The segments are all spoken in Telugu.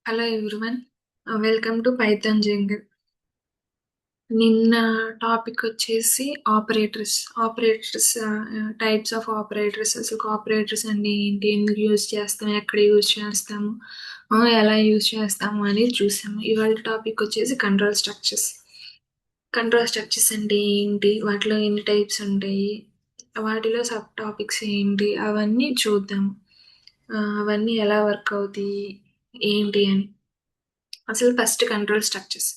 Hello everyone, welcome to Python Jungle. నిన్న టాపిక్ వచ్చేసి ఆపరేటర్స్ టైప్స్ ఆఫ్ ఆపరేటర్స్. అసలు ఆపరేటర్స్ అంటే ఏంటి, ఎందుకు యూజ్ చేస్తాము, ఎక్కడ యూజ్ చేస్తాము, ఎలా యూజ్ చేస్తాము అనేది చూసాము. ఇవాళ టాపిక్ వచ్చేసి కంట్రోల్ స్ట్రక్చర్స్ అంటే ఏంటి, వాటిలో ఎన్ని టైప్స్ ఉంటాయి, వాటిలో సబ్ టాపిక్స్ ఏంటి, అవన్నీ చూద్దాము. అవన్నీ ఎలా వర్క్ అవుతాయి ఏంటి అని. అసలు first control structures.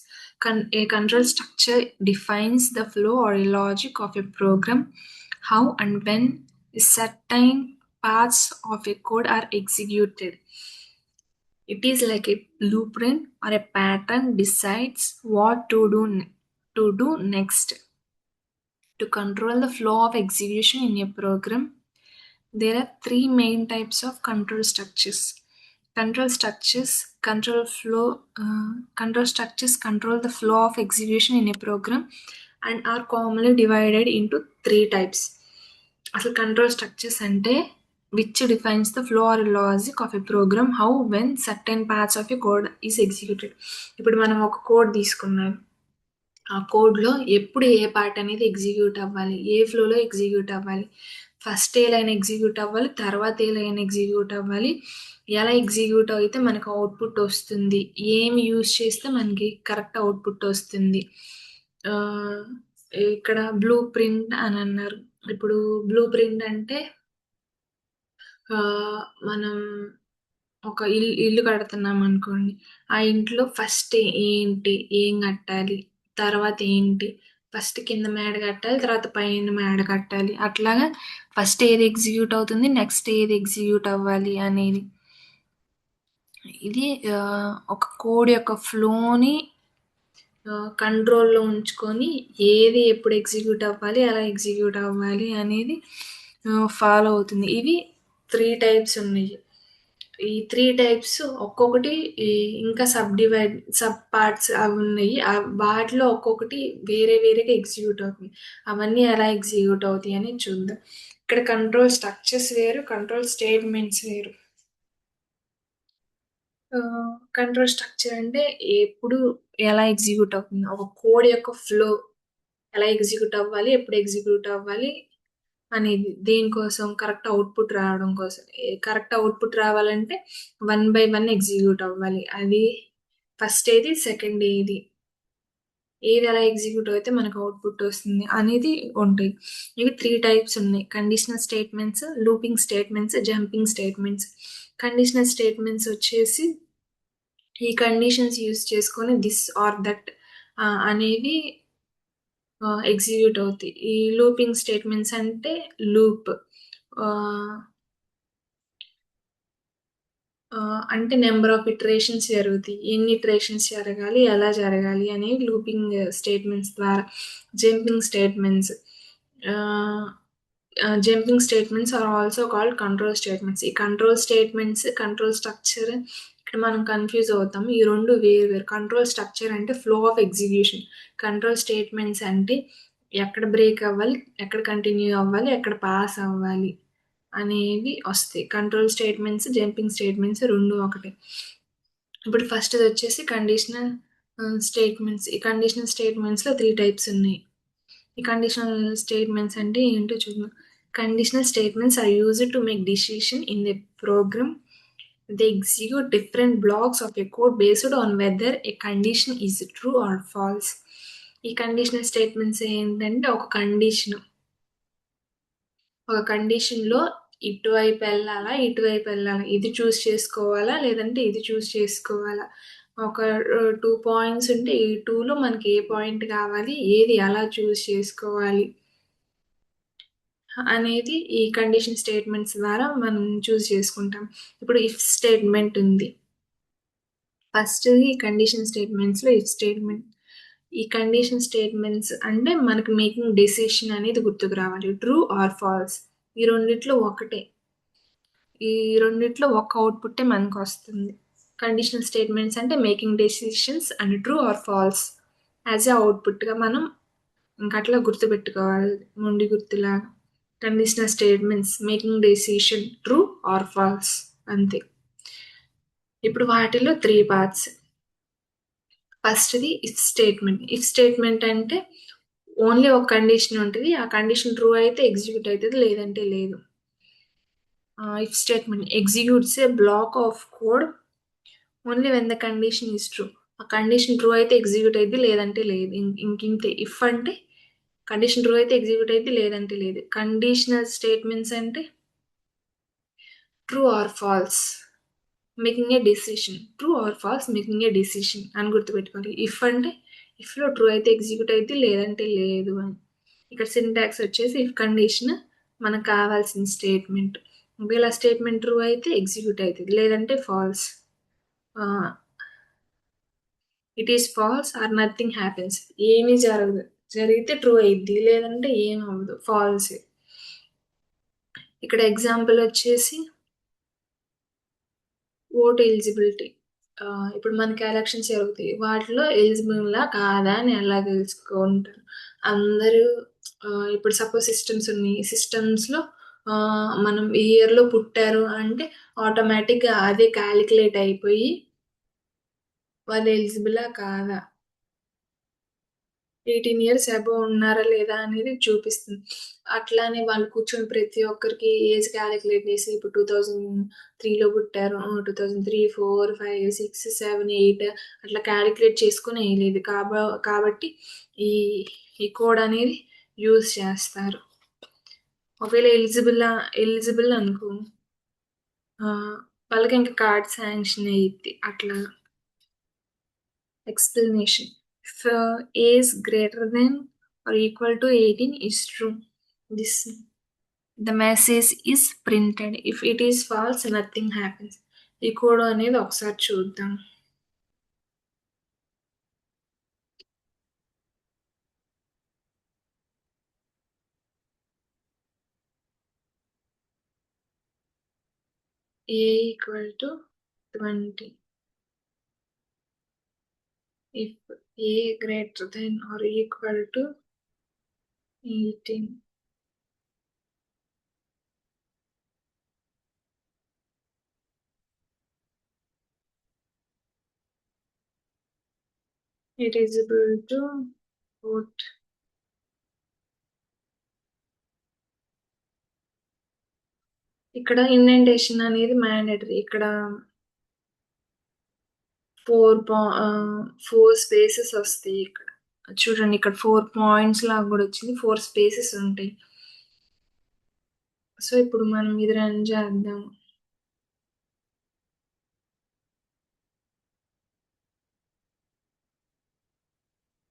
A control structure defines the flow or a logic of a program, how and when certain parts of a code are executed. It is like a blueprint or a pattern decides what to do next. To control the flow of execution in a program, there are three main types of control structures. Control structures control the flow of execution in a program and are commonly divided into three types. అసలు కంట్రోల్ స్ట్రక్చర్స్ అంటే which defines the flow or logic of a program, how when certain parts of a code is executed. ఇప్పుడు మనం ఒక కోడ్ తీసుకున్నాం, ఆ కోడ్లో ఎప్పుడు ఏ పార్ట్ అనేది ఎగ్జిక్యూట్ అవ్వాలి, ఏ ఫ్లోలో ఎగ్జిక్యూట్ అవ్వాలి, ఫస్ట్ ఏ లైన్ ఎగ్జిక్యూట్ అవ్వాలి, తర్వాత ఏ లైన్ ఎగ్జిక్యూట్ అవ్వాలి, ఎలా ఎగ్జిక్యూట్ అయితే మనకు అవుట్పుట్ వస్తుంది, ఏమి యూజ్ చేస్తే మనకి కరెక్ట్ అవుట్పుట్ వస్తుంది. ఇక్కడ బ్లూ ప్రింట్ అని అన్నారు. ఇప్పుడు బ్లూ ప్రింట్ అంటే మనం ఒక ఇల్లు కడుతున్నాం అనుకోండి, ఆ ఇంట్లో ఫస్ట్ ఏంటి, ఏం కట్టాలి, తర్వాత ఏంటి, ఫస్ట్ కింద మేడ కట్టాలి, తర్వాత పైన మేడ కట్టాలి, అట్లాగా ఫస్ట్ ఏది ఎగ్జిక్యూట్ అవుతుంది, నెక్స్ట్ ఏది ఎగ్జిక్యూట్ అవ్వాలి అనేది. ఇది ఒక కోడ్ యొక్క ఫ్లోని కంట్రోల్లో ఉంచుకొని ఏది ఎప్పుడు ఎగ్జిక్యూట్ అవ్వాలి, ఎలా ఎగ్జిక్యూట్ అవ్వాలి అనేది ఫాలో అవుతుంది. ఇవి 3 టైప్స్ ఉన్నాయి. ఈ 3 టైప్స్ ఒక్కొక్కటి ఇంకా సబ్ పార్ట్స్ అవి ఉన్నాయి. వాటిలో ఒక్కొక్కటి వేరే వేరేగా ఎగ్జిక్యూట్ అవుతుంది. అవన్నీ ఎలా ఎగ్జిక్యూట్ అవుతాయి అని చూద్దాం. ఇక్కడ కంట్రోల్ స్ట్రక్చర్స్ వేరు, కంట్రోల్ స్టేట్మెంట్స్ వేరు. కంట్రోల్ స్ట్రక్చర్ అంటే ఎప్పుడు ఎలా ఎగ్జిక్యూట్ అవుతుంది, ఒక కోడ్ యొక్క ఫ్లో ఎలా ఎగ్జిక్యూట్ అవ్వాలి, ఎప్పుడు ఎగ్జిక్యూట్ అవ్వాలి అనేది. దేనికోసం, కరెక్ట్ అవుట్పుట్ రావడం కోసం. కరెక్ట్ అవుట్పుట్ రావాలంటే 1 by 1 ఎగ్జిక్యూట్ అవ్వాలి. అది ఫస్ట్ ఏది, సెకండ్ ఏది, ఏది ఎలా ఎగ్జిక్యూట్ అయితే మనకు అవుట్పుట్ వస్తుంది అనేది ఉంటాయి. ఇవి 3 టైప్స్ ఉన్నాయి: conditional statements, looping statements, jumping statements. Conditional statements వచ్చేసి ఈ కండిషన్స్ యూజ్ చేసుకొని దిస్ ఆర్ దట్ అనేవి ఎగ్జిక్యూట్ అవుతాయి. ఈ లూపింగ్ స్టేట్మెంట్స్ అంటే లూప్ అంటే నెంబర్ ఆఫ్ ఇటరేషన్స్ జరుగుతాయి, ఎన్ని ఇటరేషన్స్ జరగాలి, ఎలా జరగాలి అనేవి లూపింగ్ స్టేట్మెంట్స్ ద్వారా. Jumping statements are also called control statements. ఈ కంట్రోల్ స్టేట్మెంట్స్, కంట్రోల్ స్ట్రక్చర్ ఇక్కడ మనం కన్ఫ్యూజ్ అవుతాం. ఈ రెండు వేరు. కంట్రోల్ స్ట్రక్చర్ అంటే flow of execution, control statements అంటే ఎక్కడ బ్రేక్ అవ్వాలి, ఎక్కడ కంటిన్యూ అవ్వాలి, ఎక్కడ పాస్ అవ్వాలి అనేవి వస్తాయి. కంట్రోల్ స్టేట్మెంట్స్, జంపింగ్ స్టేట్మెంట్స్ రెండు ఒకటే. ఇప్పుడు ఫస్ట్ వచ్చేసి కండిషనల్ స్టేట్మెంట్స్. ఈ కండిషనల్ స్టేట్మెంట్స్లో 3 టైప్స్ ఉన్నాయి. ఈ కండిషనల్ స్టేట్మెంట్స్ అంటే ఏంటో చూద్దాం. Conditional statements are used to make decision in the program. They execute different blocks of a code based on whether a condition is true or false. ఈ కండిషనల్ స్టేట్మెంట్స్ ఏంటంటే ఒక కండిషన్లో ఇటువైపు వెళ్ళాలా, ఇటువైపు వెళ్ళాలా, ఇది చూస్ చేసుకోవాలా, లేదంటే ఇది చూస్ చేసుకోవాలా. ఒక 2 పాయింట్స్ ఉంటే ఈ 2లో మనకి ఏ పాయింట్ కావాలి, ఏది ఎలా చూస్ చేసుకోవాలి అనేది ఈ కండిషన్ స్టేట్మెంట్స్ ద్వారా మనం చూస్ చేసుకుంటాం. ఇప్పుడు ఇఫ్ స్టేట్మెంట్ ఉంది. ఫస్ట్ ఈ కండిషన్ స్టేట్మెంట్స్లో ఇఫ్ స్టేట్మెంట్. ఈ కండిషన్ స్టేట్మెంట్స్ అంటే మనకు మేకింగ్ డెసిషన్ అనేది గుర్తుకు రావాలి. ట్రూ ఆర్ ఫాల్స్, ఈ రెండిట్లో ఒకటే. ఈ రెండిట్లో ఒక అవుట్పుట్టే మనకు వస్తుంది. కండిషనల్ స్టేట్మెంట్స్ అంటే making decisions and true or false as a అవుట్పుట్గా మనం ఇంకట్లా గుర్తుపెట్టుకోవాలి, ముండి గుర్తులాగా. Conditional statements making decision true or false, అంతే. ఇప్పుడు వాటిలో 3 పార్ట్స్. ఫస్ట్‌ది ఇఫ్ స్టేట్మెంట్. ఇఫ్ స్టేట్మెంట్ అంటే ఓన్లీ ఒక కండిషన్ ఉంటది. ఆ కండిషన్ ట్రూ అయితే ఎగ్జిక్యూట్ అయితది. లేదంటే లేదు. If statement executes a block of code only when the condition is true. ఆ కండిషన్ ట్రూ అయితే ఎగ్జిక్యూట్ అయింది, లేదంటే లేదు. ఇంతే. ఇఫ్ అంటే కండిషన్ ట్రూ అయితే ఎగ్జిక్యూట్ అయింది, లేదంటే లేదు. కండిషనల్ స్టేట్మెంట్స్ అంటే true or false making a decision. True or false making a decision అని గుర్తుపెట్టుకోవాలి. ఇఫ్ అంటే ఇఫ్లో ట్రూ అయితే ఎగ్జిక్యూట్ అయితే, లేదంటే లేదు అని. ఇక్కడ సింటాక్స్ వచ్చేసి ఇఫ్ కండిషన్ మనకు కావాల్సిన స్టేట్మెంట్. ఒకవేళ స్టేట్మెంట్ ట్రూ అయితే ఎగ్జిక్యూట్ అవుతుంది, లేదంటే false. It is false or nothing happens. ఏమీ జరగదు. జరిగితే ట్రూ అయింది, లేదంటే ఏం అవ్వదు, ఫాల్స్. ఇక్కడ ఎగ్జాంపుల్ వచ్చేసి ఓట్ ఎలిజిబిలిటీ. ఇప్పుడు మనకి ఎలక్షన్స్ జరుగుతాయి, వాటిలో ఎలిజిబుల్లా కాదా అని ఎలా తెలుసుకుంటారు అందరూ. ఇప్పుడు సపోజ్ సిస్టమ్స్ ఉన్నాయి, సిస్టమ్స్లో మనం ఈ ఇయర్లో పుట్టారు అంటే ఆటోమేటిక్గా అదే క్యాలిక్యులేట్ అయిపోయి వాళ్ళు ఎలిజిబులా కాదా, 18 ఇయర్స్ అబోవ్ ఉన్నారా లేదా అనేది చూపిస్తుంది. అట్లానే వాళ్ళు కూర్చొని ప్రతి ఒక్కరికి ఏజ్ క్యాలిక్యులేట్ చేసి, ఇప్పుడు 2003లో పుట్టారు, 2003, 4, 5, 6, 7, 8 అట్లా క్యాలిక్యులేట్ చేసుకుని వేయలేదు. కాబట్టి ఈ ఈ కోడ్ అనేది యూజ్ చేస్తారు. ఒకవేళ ఎలిజిబుల్ అనుకో, వాళ్ళకి ఇంకా కార్డ్ శాంక్షన్ అయ్యిద్ది అట్లా. Explanation. If is greater than or equal to 18 is true, this the message is printed. If it is false, nothing happens. ఈ కోడ్ అనేది ఒకసారి చూద్దాం. A equal to 20. If A greater than or equal to 18. It is able to vote. ఇక్కడ ఇండెంటేషన్ అనేది మ్యాండేటరీ. ఇక్కడ 4 స్పేసెస్ వస్తాయి. ఇక్కడ చూడండి, ఇక్కడ 4 పాయింట్స్ లాగా కూడా వచ్చింది, 4 స్పేసెస్ ఉంటాయి. సో ఇప్పుడు మనం ఇది రన్ చేద్దాం.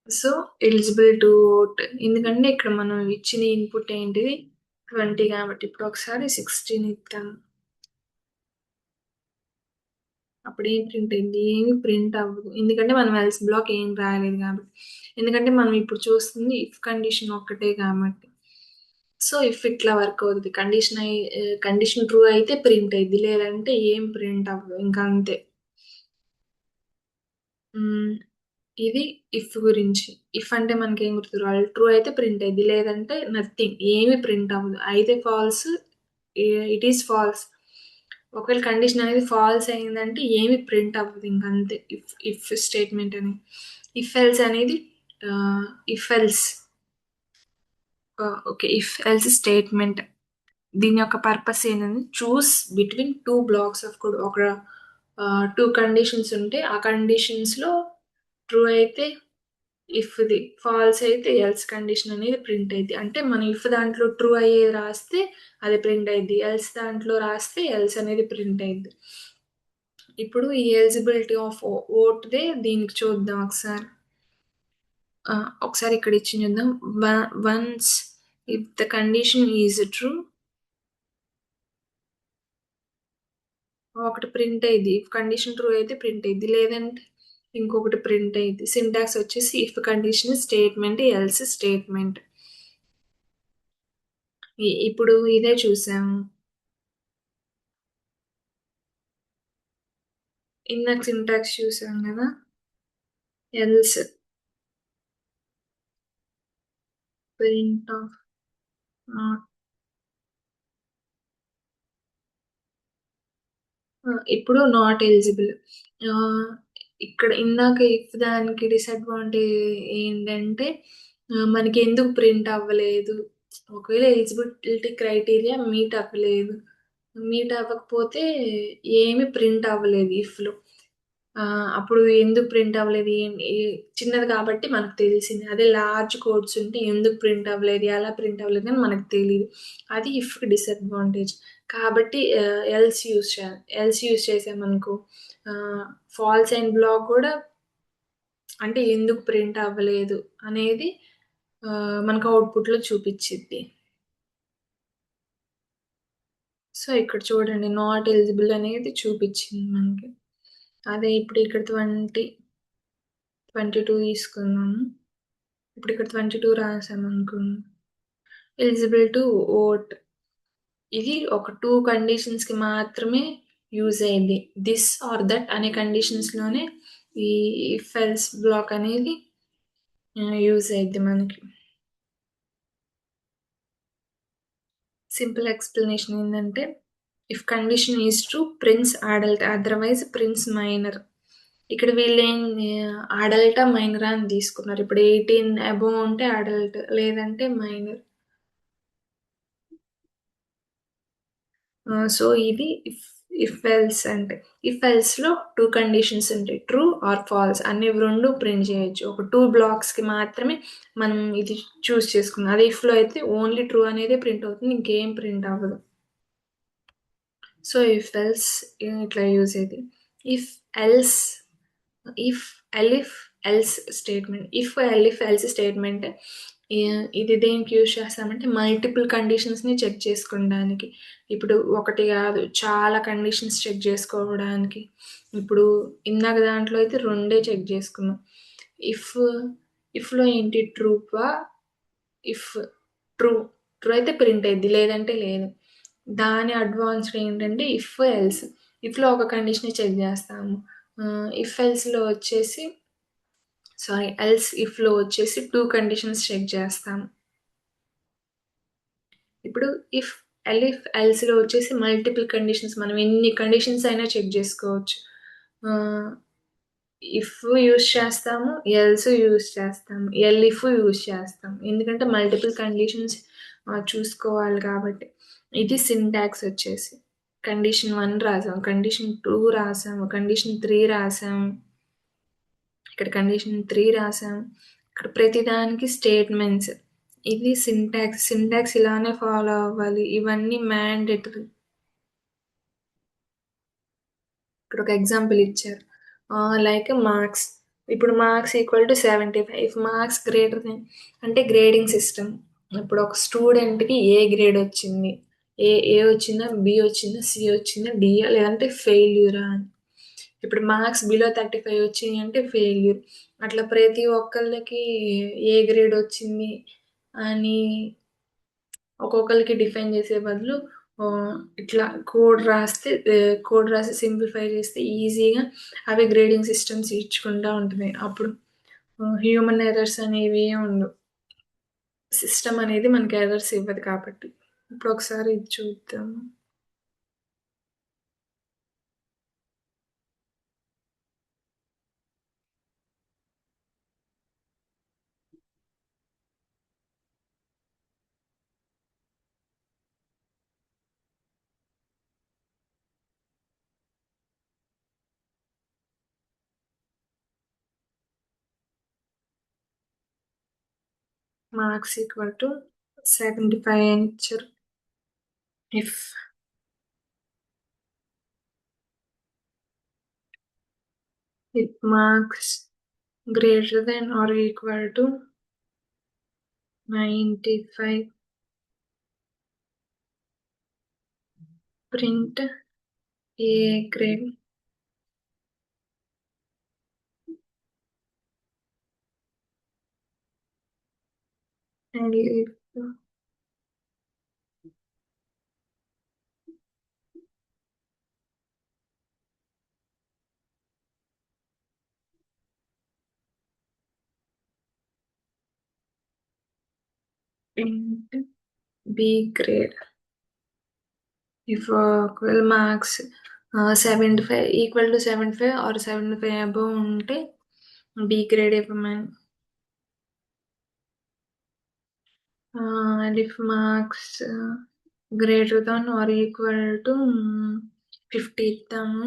సో ఎలిజిబుల్ టు ఓట్, ఎందుకంటే ఇక్కడ మనం ఇచ్చిన ఇన్పుట్ ఏంటిది 20 కాబట్టి. ఇప్పుడు ఒకసారి 16 ఇద్దాం. అప్పుడు ఏం ప్రింట్ అయింది? ఏమి ప్రింట్ అవ్వదు, ఎందుకంటే మనం ఎల్స్ బ్లాక్ ఏం రాయలేదు కాబట్టి. ఎందుకంటే మనం ఇప్పుడు చూస్తుంది ఇఫ్ కండిషన్ ఒక్కటే కాబట్టి. సో ఇఫ్ ఇట్లా వర్క్ అవుతుంది, కండిషన్ ట్రూ అయితే ప్రింట్ అయింది, లేదంటే ఏం ప్రింట్ అవ్వదు, ఇంకా అంతే. ఇది ఇఫ్ గురించి. ఇఫ్ అంటే మనకి ఏం గుర్తు రావాలి, ట్రూ అయితే ప్రింట్ అయింది, లేదంటే నథింగ్, ఏమి ప్రింట్ అవ్వదు. అయితే ఫాల్స్, ఇట్ ఈస్ ఫాల్స్. ఒకవేళ కండిషన్ అనేది ఫాల్స్ అయిందంటే ఏమి ప్రింట్ అవ్వదు, ఇంక అంతే. ఇఫ్ స్టేట్మెంట్ అని. ఇఫ్ ఎల్స్ అనేది if else okay, if else statement. దీని యొక్క పర్పస్ ఏంటంటే చూస్ బిట్వీన్ 2 బ్లాక్స్ ఆఫ్ కోడ్. ఒక 2 కండిషన్స్ ఉంటే ఆ కండిషన్స్లో ట్రూ అయితే ఇఫ్ది, ఫాల్స్ అయితే ఎల్స్ కండిషన్ అనేది ప్రింట్ అయింది. అంటే మనం ఇఫ్ దాంట్లో ట్రూ అయ్యేది రాస్తే అది ప్రింట్ అయింది, ఎల్స్ దాంట్లో రాస్తే ఎల్స్ అనేది ప్రింట్ అయింది. ఇప్పుడు ఈ ఎలిజిబిలిటీ ఆఫ్ ఓట్దే దీనికి చూద్దాం ఒకసారి. ఒకసారి ఇక్కడ ఇచ్చి చూద్దాం. Once if the condition is true, ఒకటి ప్రింట్ అయింది. ఇఫ్ కండిషన్ ట్రూ అయితే ప్రింట్ అయింది, లేదంటే ఇంకొకటి ప్రింట్ అయింది. సింటాక్స్ వచ్చేసి if condition statement, else statement. ఇప్పుడు ఇదే చూసాము. ఇందాక సింటాక్స్ చూసాం కదా, ఎల్స్ ప్రింట్ ఆఫ్ నాట్. ఇప్పుడు నాట్ ఎలిజిబుల్. ఆహ్, ఇక్కడ ఇందాక ఇఫ్ దానికి డిసడ్వాంటేజ్ ఏంటంటే మనకెందుకు ప్రింట్ అవ్వలేదు? ఒకవేళ ఎలిజిబిలిటీ క్రైటీరియా మీట్ అవ్వలేదు. మీట్ అవ్వకపోతే ఏమి ప్రింట్ అవ్వలేదు ఇఫ్‌లో. అప్పుడు ఎందుకు ప్రింట్ అవ్వలేదు? చిన్నది కాబట్టి మనకు తెలిసింది. అదే లార్జ్ కోడ్స్ ఉంటే ఎందుకు ప్రింట్ అవ్వలేదు? ఎలా ప్రింట్ అవ్వలేదు? అని మనకు తెలీదు. అది ఇఫ్‌కి డిసడ్వాంటేజ్. కాబట్టి ఎల్స్ యూజ్ చేయాలి. ఎల్స్ యూజ్ చేసామనుకో ఆహ్, ఫాల్స్ అండ్ బ్లాక్ గూడా అంటే ఎందుకు ప్రింట్ అవ్వలేదు అనేది మనకు అవుట్‌పుట్‌లో చూపిచ్చిద్ది. సో, ఇక్కడ చూడండి నాట్ ఎలిజిబుల్ అనేది చూపిచ్చింది మనకి. అదే ఇప్పుడు ఇక్కడ 22 తీసుకున్నాము. ఇప్పుడు ఇక్కడ 22 రాసామనుకోండి. Eligible to vote. ఇది ఒక 2 కండిషన్స్‌కి మాత్రమే యూజ్ అయ్యిద్ది. థిస్ ఆర్ దట్ అనే కండిషన్స్‌లోనే ఈ ఇఫ్ ఎల్స్ బ్లాక్ అనేది యూజ్ అయ్యిద్ది మనకి. సింపుల్ ఎక్స్‌ప్లనేషన్ ఏందంటే, if condition is true print adult otherwise print minor. ఇక్కడ అడల్టా, మైనరా అని తీసుకున్నారు. ఇప్పుడు 18 అబోవ్ ఉంటే అడల్ట్ లేదంటే మైనర్. సో, ఇది ఇఫ్ ఎల్స్ అంటే. ఇఫ్ ఎల్స్‌లో 2 కండిషన్స్ ఉంటాయి. ట్రూ ఆర్ ఫాల్స్ అనేవి 2 ప్రింట్ చేయొచ్చు. ఒక 2 బ్లాక్స్‌కి మాత్రమే మనం ఇది చూజ్ చేసుకున్నాం. అదే ఇఫ్‌లో అయితే ఓన్లీ ట్రూ అనేదే ప్రింట్ అవుతుంది. ఇంకేం ప్రింట్ అవ్వదు. సో, ఇఫ్ ఎల్స్ ఇట్లా యూజ్ అయ్యిద్ది. If else if elif else statement. If elif else statement ఇది దేనికి యూజ్ చేస్తామంటే మల్టిపుల్ కండిషన్స్‌ని చెక్ చేసుకోవడానికి. ఇప్పుడు ఒకటి గాదు చాలా కండిషన్స్ చెక్ జేసుకోవడానికి. ఇప్పుడు ఇందాక దాంట్లో అయితే 2 చెక్ జేసుకున్నాం. ఇఫ్ ఇఫ్‌లో ఏంటి ట్రూవా? If true. ట్రూ అయితే ప్రింట్ అయ్యిద్ది. లేదంటే లేదు. దాని అడ్వాన్స్‌డ్ ఏంటంటే ఇఫ్, ఎల్స్. ఇఫ్‌లో ఒక కండిషనే చెక్ జేస్తాము. ఇఫ్ ఎల్స్‌లో వచ్చేసి ఎల్స్ ఇఫ్‌లో వచ్చేసి 2 కండిషన్స్ చెక్ జేస్తాము. ఇప్పుడు ఇఫ్, ఎలిఫ్, ఎల్స్‌లో వచ్చేసి మల్టిపుల్ కండిషన్స్ మనం ఎన్ని కండిషన్స్ అయినా చెక్ జేసుకోవచ్చు. ఆహ్, ఇఫ్ యూజ్ చేస్తాము, ఎల్స్ యూజ్ చేస్తాము, ఎలిఫ్ యూజ్ చేస్తాం. ఎందుకంటే మల్టిపుల్ కండిషన్స్ చూసుకోవాలి కాబట్టి. ఇది సింటాక్స్ వచ్చేసి. కండిషన్ 1 రాసాం, కండిషన్ 2 రాసాము, కండిషన్ 3 రాసాము. ఇక్కడ కండిషన్ 3 రాసాం. ఇక్కడ ప్రతిదానికి స్టేట్మెంట్స్. ఇది సింటాక్స్. సింటాక్స్ ఇలానే ఫాలో అవ్వాలి. ఇవన్నీ మ్యాండేటరీ. ఇక్కడ ఒక ఎగ్జాంపుల్ ఇచ్చారు. Like marks. ఇప్పుడు marks equal to 75. If marks greater then అంటే గ్రేడింగ్ సిస్టమ్. ఇప్పుడు ఒక స్టూడెంట్‌కి ఏ గ్రేడ్ వచ్చింది? ఏ వచ్చిందా? బి వచ్చిందా? సి వచ్చిందా? డియా? లేదంటే ఫెయిల్యూరా అని. ఇప్పుడు మార్క్స్ బిలో 35 వచ్చినాయి అంటే ఫెయిల్యూర్. అట్లా ప్రతి ఒక్కళ్ళకి ఏ గ్రేడ్ వచ్చింది అని ఒక్కొక్కళ్ళకి డిఫైన్ చేసే బదులు ఇట్లా కోడ్ రాసి సింప్లిఫై చేస్తే ఈజీగా అవే గ్రేడింగ్ సిస్టమ్స్ ఇచ్చుకుంటా ఉంటున్నాయి. అప్పుడు హ్యూమన్ ఎర్రర్స్ అనేవి ఉండవు. సిస్టమ్ అనేది మనకి ఎర్రర్స్ ఇవ్వదు కాబట్టి. ఇప్పుడు ఒకసారి ఇది చూద్దాము. మార్క్స్ ఈక్వల్ టు 75 అని ఇచ్చారు. If marks greater than or equal to 95, print A grade. And if print B grade. If ఒకవేళ marks 75 equal to 75 or 75 above ఉంటే బి గ్రేడ్ ఇవ్వమని. And if marks greater than or equal to 50 ఇద్దాము.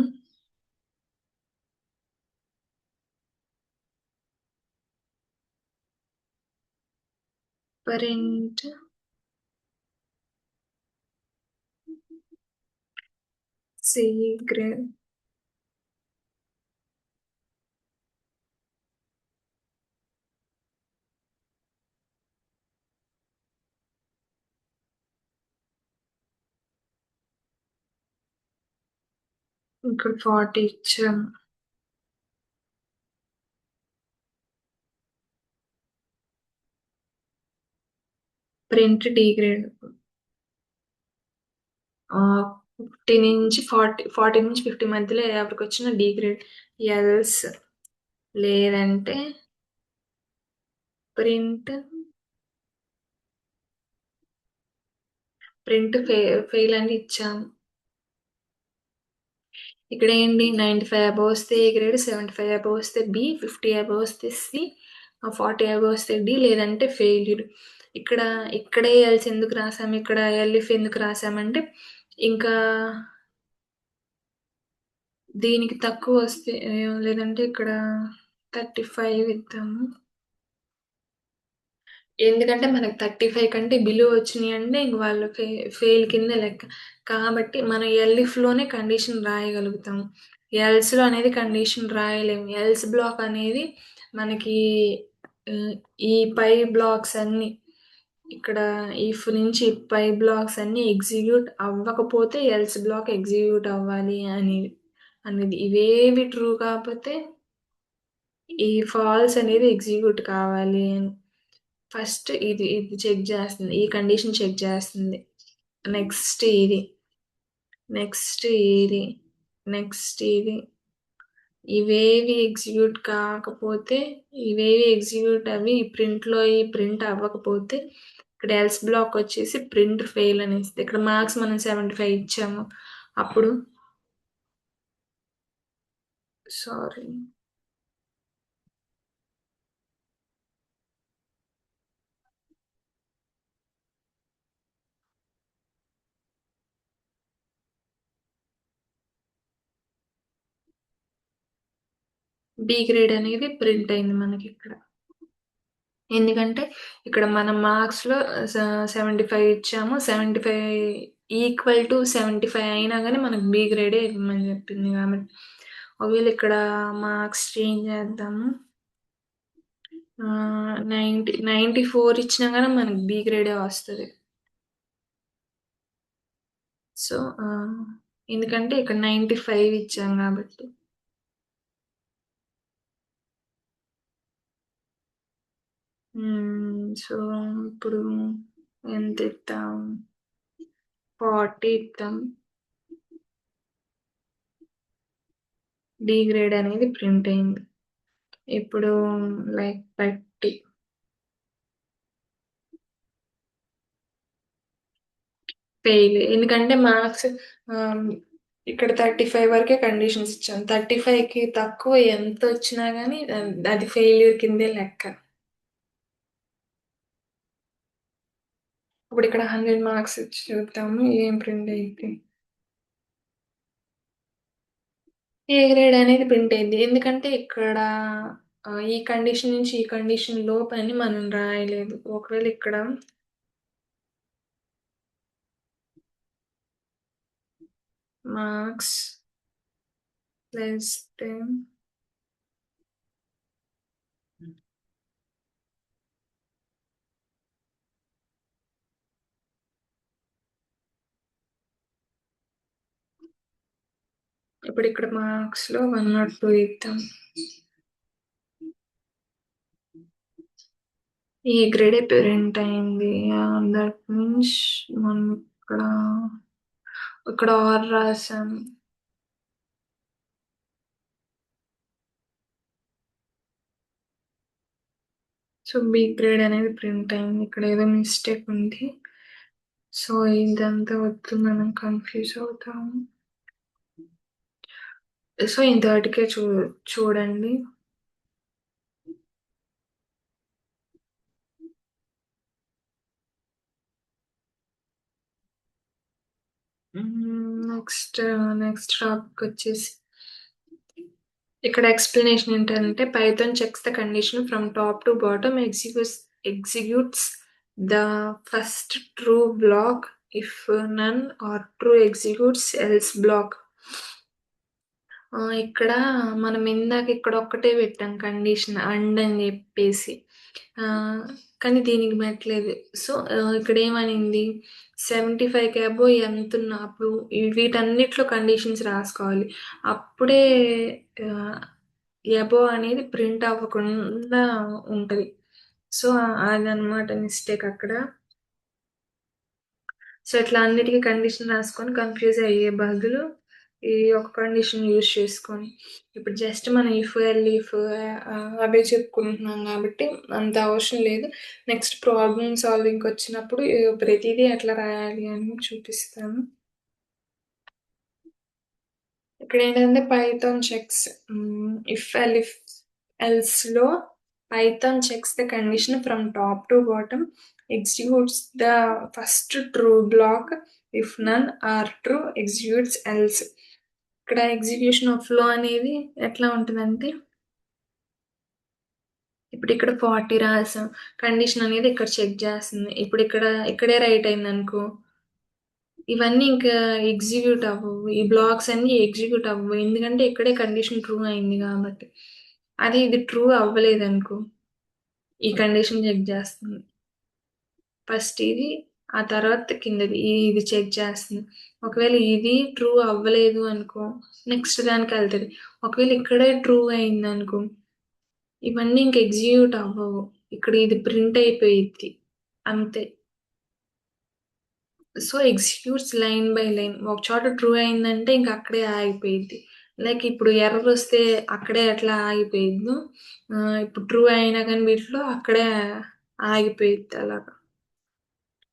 Print C grade. ఇక్కడ 40 ఇచ్చాము. Print D grade. 50 నుంచి 40 నుంచి 50 మధ్యలో ఎవరికి వచ్చిన డి గ్రేడ్. ఎల్స్ లేదంటే ప్రింట్ ఫెయిల్ అని ఇచ్చాము. ఇక్కడ ఏంటి 95 అబోవ్ వస్తే ఏ గ్రేడ్, 75 అబోవ్ వస్తే బి, 50 అబోవ్ వస్తే సి, 40 అబోవ్ వస్తే డి, లేదంటే ఫెయిల్యూర్. ఇక్కడే ఎల్స్ ఎందుకు రాసాము, ఇక్కడ ఎల్ఇఫ్ ఎందుకు రాసామంటే ఇంకా దీనికి తక్కువ వస్తే లేదంటే ఇక్కడ 35 ఇద్దాము. ఎందుకంటే మనకు 35 కంటే బిలో వచ్చినాయి అంటే ఇంక వాళ్ళు ఫెయిల్ కింద లెక్క. కాబట్టి మనం ఎల్ఇఫ్లోనే కండిషన్ రాయగలుగుతాం. ఎల్స్లో అనేది కండిషన్ రాయలేము. ఎల్స్ బ్లాక్ అనేది మనకి ఈ పై బ్లాక్స్ అన్ని ఇక్కడ ఇఫ్ నుంచి పై బ్లాక్స్ అన్ని ఎగ్జిక్యూట్ అవ్వకపోతే ఎల్స్ బ్లాక్ ఎగ్జిక్యూట్ అవ్వాలి అనేది ఇవేవి ట్రూ కాకపోతే ఈ ఫాల్స్ అనేది ఎగ్జిక్యూట్ కావాలి అని ఫస్ట్ ఇది చెక్ చేస్తుంది. ఈ కండిషన్ చెక్ చేస్తుంది. నెక్స్ట్ ఇది నెక్స్ట్ ఇది నెక్స్ట్ ఇది ఇవేవి ఎగ్జిక్యూట్ కాకపోతే ఇవేవి ఎగ్జిక్యూట్ అవి ఈ ప్రింట్ అవ్వకపోతే ఇక్కడ ఎల్స్ బ్లాక్ వచ్చేసి ప్రింట్ ఫెయిల్ అనేసి ఇక్కడ మార్క్స్ మనం 75 ఇచ్చాము. అప్పుడు సారీ బి గ్రేడ్ అనేది ప్రింట్ అయింది మనకి ఇక్కడ. ఎందుకంటే ఇక్కడ మనం మార్క్స్లో 75 ఇచ్చాము. 75 ఈక్వల్ టు 75 అయినా కానీ మనకు బి గ్రేడే ఇవ్వమని చెప్పింది. కాబట్టి ఒకవేళ ఇక్కడ మార్క్స్ చేంజ్ చేద్దాము. 94 ఇచ్చినా కానీ మనకు బి గ్రేడే వస్తుంది. సో ఎందుకంటే ఇక్కడ 95 ఇచ్చాం కాబట్టి. సో ఇప్పుడు ఎంత ఇద్దాం, 40 ఇద్దాం. డి గ్రేడ్ అనేది ప్రింట్ అయింది. ఇప్పుడు లైక్ 30 ఫెయిల్. ఎందుకంటే మార్క్స్ ఇక్కడ 35 వరకే కండిషన్స్ ఇచ్చాం. 35కి తక్కువ ఎంత వచ్చినా కానీ అది ఫెయిల్యూర్ కిందే లెక్క. ఇప్పుడు ఇక్కడ 100 మార్క్స్ ఇచ్చి చూద్దాము ఏం ప్రింట్ అయితే. ఏ గ్రేడ్ అనేది ప్రింట్ అయింది. ఎందుకంటే ఇక్కడ ఈ కండిషన్ నుంచి ఈ కండిషన్ లోపని మనం రాయలేదు. ఒకవేళ ఇక్కడ మార్క్స్ లెస్ దెన్ ఇప్పుడు ఇక్కడ మార్క్స్లో 102 ఇద్దాం. ఈ గ్రేడే ప్రింట్ అయింది. దట్ మీన్స్ మనం ఇక్కడ ఆర్ రాసాం. సో బి గ్రేడ్ అనేది ప్రింట్ అయింది. ఇక్కడ ఏదో మిస్టేక్ ఉంది. సో ఇదంతా వద్దు, మనం కన్ఫ్యూజ్ అవుతాము. సో, ఇంతవరకే చూడండి. నెక్స్ట్, నెక్స్ట్ టాపికొచ్చేసి ఇక్కడ ఎక్స్‌ప్లనేషన్ ఏంటంటే, Python checks the condition from top to bottom, executes the first true block if none are true executes else block. ఇక్కడ మనం ఇందాక ఇక్కడ ఒక్కటే పెట్టాం కండిషన్ అండ్ అని చెప్పేసి. కానీ దీనికి పెట్టలేదు. సో, ఇక్కడ ఏమనింది 75కి అబోవ్ ఎంతున్నా అప్పుడు వీటన్నిటిలో కండిషన్స్ రాసుకోవాలి. అప్పుడే అబోవ్ అనేది ప్రింట్ అవ్వకుండా ఉంటది. సో, అదనమాట మిస్టేక్ అక్కడ. సో, ఇట్లా అన్నిటికి కండిషన్ రాసుకొని కన్‌ఫ్యూజ్ అయ్యే బదులు ఈ ఒక కండిషన్ యూజ్ చేసుకొని, ఇప్పుడు జస్ట్ మనం ఇఫ్, ఎల్‌ఇఫ్ అవే చెప్పుకుంటున్నాం కాబట్టి అంత అవసరం లేదు. నెక్స్ట్ ప్రాబ్లమ్ సాల్వింగ్‌కొచ్చినప్పుడు ప్రతీదీ ఎట్లా రాయాలి అని చూపిస్తాను. ఇక్కడేంటంటే పైథాన్ చెక్స్ ఇఫ్, ఎల్‌ఇఫ్, ఎల్స్‌లో Python checks the condition from top to bottom, executes the first true block if none are true, executes else. ఇక్కడ ఎగ్జిక్యూషన్ ఆఫ్ ఫ్లో అనేది ఎట్లా ఉంటుందంటే, ఇప్పుడు ఇక్కడ 40 రాసాం. కండిషన్ అనేది ఇక్కడ చెక్ చేస్తుంది. ఇప్పుడు ఇక్కడే రైట్ అయిందనుకో, ఇవన్నీ ఇంకా ఎగ్జిక్యూట్ అవ్వవు. ఈ బ్లాక్స్ అన్నీ ఎగ్జిక్యూట్ అవ్వవు. ఎందుకంటే ఇక్కడే కండిషన్ ట్రూ అయింది కాబట్టి. అదే ఇది ట్రూ అవ్వలేదనుకో, ఈ కండిషన్ చెక్ చేస్తుంది. ఫస్ట్ ఇది, ఆ తర్వాత కిందది. ఇది చెక్ చేస్తుంది. ఒకవేళ ఇది ట్రూ అవ్వలేదు అనుకో, నెక్స్ట్ దానికి వెళ్తది. ఒకవేళ ఇక్కడే ట్రూ అయిందనుకో, ఇవన్నీ ఇంక ఎగ్జిక్యూట్ అవ్వవు. ఇక్కడ ఇది ప్రింట్ అయిపోయిద్ది. అంతే. So, executes line by line. ఒక చోట ట్రూ అయిందంటే ఇంక అక్కడే ఆగిపోయిద్ది. లైక్ ఇప్పుడు ఎర్రర్ వస్తే అక్కడే ఎట్లా ఆగిపోయిద్దో, ఇప్పుడు ట్రూ అయినా కానీ వీటిలో అక్కడే ఆగిపోయిద్ది అలాగా.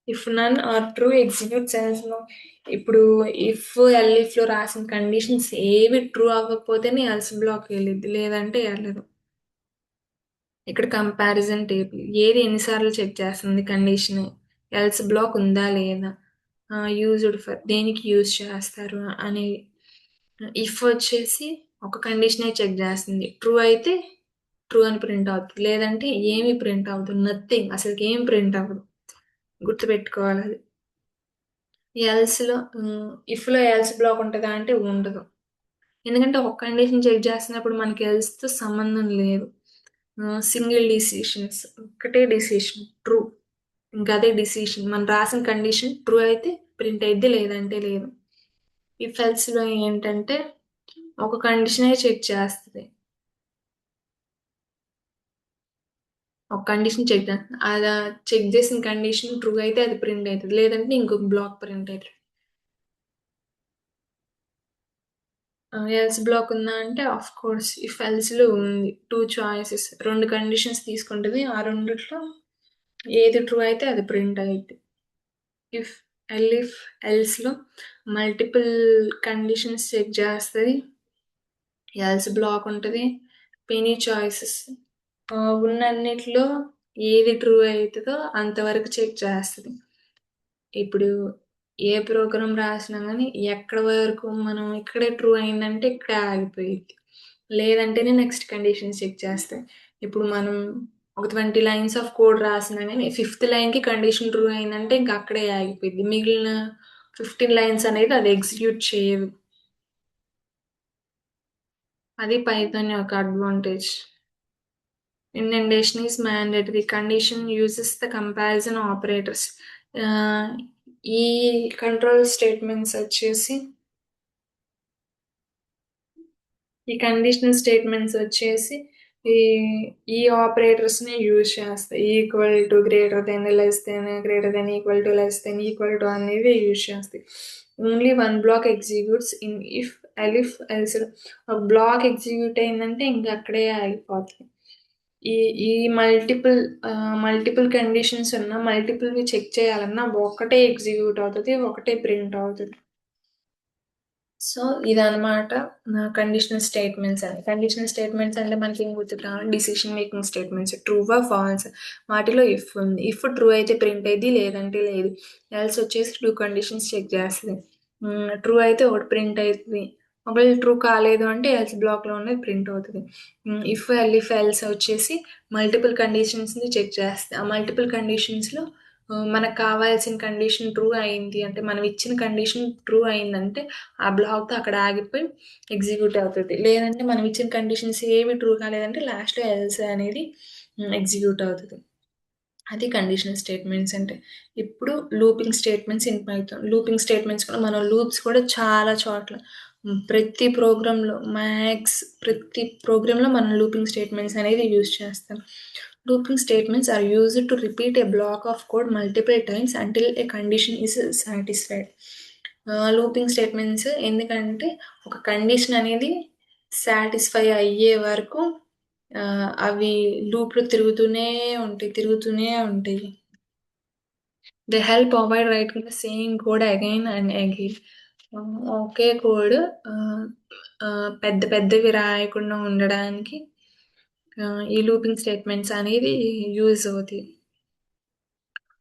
If none are true, executes as no. ఇప్పుడు ఇఫ్, ఎల్ఇఫ్‌లో రాసిన కండిషన్స్ ఏవి ట్రూ అవ్వకపోతేనే ఎల్స్ బ్లాక్ వెళ్ళిద్ది. లేదంటే వెళ్ళదు. ఇక్కడ కంపారిజన్ టేబుల్. ఏది ఎన్నిసార్లు చెక్ చేస్తుంది కండిషన్, ఎల్స్ బ్లాక్ ఉందా లేదా, యూజ్డ్ ఫర్ దేనికి యూజ్ చేస్తారు అనేవి. ఇఫ్ వచ్చేసి ఒక కండిషనే చెక్ చేస్తుంది. ట్రూ అయితే ట్రూ అని ప్రింట్ అవుతుంది. లేదంటే ఏమి ప్రింట్ అవ్వదు. నథింగ్. అసలుకి ఏం ప్రింట్ అవ్వదు. గుర్తుపెట్టుకోవాలి అది. ఎల్స్‌లో ఇఫ్‌లో ఎల్స్ బ్లాక్ ఉంటదా అంటే ఉండదు. ఎందుకంటే ఒక కండిషన్ చెక్ చేస్తున్నప్పుడు మనకి ఎల్స్‌తో సంబంధం లేదు. Single decisions. ఒక్కటే డిసిషన్ ట్రూ. ఇంకా అదే డిసిషన్. మనం రాసిన కండిషన్ ట్రూ అయితే ప్రింట్ అయిద్ది, లేదంటే లేదు. ఇఫ్ ఎల్స్‌లో ఏంటంటే ఒక కండిషనే చెక్ చేస్తది. ఒక కండిషన్ చెక్ చేస్తుంది. అలా చెక్ చేసిన కండిషన్ ట్రూ అయితే అది ప్రింట్ అవుతుంది. లేదంటే ఇంకొక బ్లాక్ ప్రింట్ అవుతుంది. ఎల్స్ బ్లాక్ ఉందా అంటే ఆఫ్ కోర్స్ ఇఫ్ ఎల్స్‌లో ఉంది. 2 చాయిసెస్. 2 కండిషన్స్ తీసుకుంటది. ఆ రెండిట్లో ఏది ట్రూ అయితే అది ప్రింట్ అయిద్ది. ఇఫ్, ఎల్ఇఫ్, ఎల్స్‌లో మల్టిపుల్ కండిషన్స్ చెక్ చేస్తది. ఎల్స్ బ్లాక్ ఉంటది. Many choices. ఉన్నన్నిట్లో ఏది ట్రూ అయితదో అంతవరకు చెక్ చేస్తది. ఇప్పుడు ఏ ప్రోగ్రామ్ రాసినా గానీ ఎక్కడి వరకు మనం ఇక్కడే ట్రూ అయిందంటే ఇక్కడే ఆగిపోయిద్ది. లేదంటేనే నెక్స్ట్ కండిషన్ చెక్ చేస్తాయి. ఇప్పుడు మనం ఒక 20 లైన్స్ ఆఫ్ కోడ్ రాసినా గానీ ఫిఫ్త్ లైన్‌కి కండిషన్ ట్రూ అయిందంటే ఇంక అక్కడే ఆగిపోయిద్ది. మిగిలిన 15 లైన్స్ అనేది అది ఎగ్జిక్యూట్ చేయదు. అది పైథాన్ యొక్క advantage. Indentation is mandatory. Condition uses the comparison operators. ఈ కంట్రోల్ స్టేట్మెంట్స్ వచ్చేసి ఈ కండిషనల్ స్టేట్మెంట్స్ వచ్చేసి ఈ ఈ ఆపరేటర్స్ని యూజ్ చేస్తాయి. Equal to, greater then, less then, greater then, equal to, less then, equal to అనేవి యూజ్ చేస్తాయి. Only one block executes in if, elif, else. ఒక బ్లాక్ ఎగ్జిక్యూట్ అయిందంటే ఇంకా అక్కడే ఆగిపోతుంది. ఈ ఈ మల్టిపుల్ కండిషన్స్ ఉన్న మల్టిపుల్వి చెక్ చేయాలన్నా ఒకటే ఎగ్జిక్యూట్ అవుతుంది, ఒకటే ప్రింట్ అవుతుంది. సో ఇదనమాట నా కండిషనల్ స్టేట్మెంట్స్ అని. కండిషనల్ స్టేట్మెంట్స్ అంటే మనకి ఏం గుర్తుకు రావాలి? Decision making statements. ట్రూవా, ఫాల్స్ వాటిలో ఇఫ్ ఉంది. ఇఫ్ ట్రూ అయితే ప్రింట్ అయ్యిద్ది, లేదంటే లేదు. ఎల్స్ వచ్చేసి 2 కండిషన్స్ చెక్ చేస్తది. ట్రూ అయితే ఒకటి ప్రింట్ అయితది. ఒకవేళ ట్రూ కాలేదు అంటే ఎల్స్ బ్లాక్‌లో ఉన్నది ప్రింట్ అవుతది. ఇఫ్, ఎల్స్, ఎల్స్ వచ్చేసి మల్టిపుల్ కండిషన్స్‌ని చెక్ చేస్తది. ఆ మల్టిపుల్ కండిషన్స్‌లో మనకు కావాల్సిన కండిషన్ ట్రూ అయింది అంటే మనం ఇచ్చిన కండిషన్ ట్రూ అయిందంటే ఆ బ్లాక్ అక్కడ ఆగిపోయి ఎగ్జిక్యూట్ అవుతుంది. లేదంటే మనం ఇచ్చిన కండిషన్స్ ఏవి ట్రూ కాలేదంటే లాస్ట్‌లో ఎల్స్ అనేది ఎగ్జిక్యూట్ అవుతది. అది కండిషనల్ స్టేట్మెంట్స్ అంటే. ఇప్పుడు looping statements in Python. Looping statements కూడా మనం లూప్స్ కూడా చాలా చోట్ల ప్రతి ప్రోగ్రామ్‌లో ప్రతి ప్రోగ్రామ్‌లో మనం లూపింగ్ స్టేట్మెంట్స్ అనేది యూజ్ చేస్తాం. Looping statements are used to repeat a block of code multiple times until a condition is satisfied. Looping statements ఎందుకంటే ఒక కండిషన్ అనేది సాటిస్ఫై అయ్యే వరకు అవి లూప్‌లో తిరుగుతూనే ఉంటాయి. They help avoid writing the same code again and again. Okay code ఆహ్, పెద్ద పెద్దవి రాయకుండా ఉండడానికి ఈ లూపింగ్ స్టేట్మెంట్స్ అనేది యూజ్ అవుతాయి.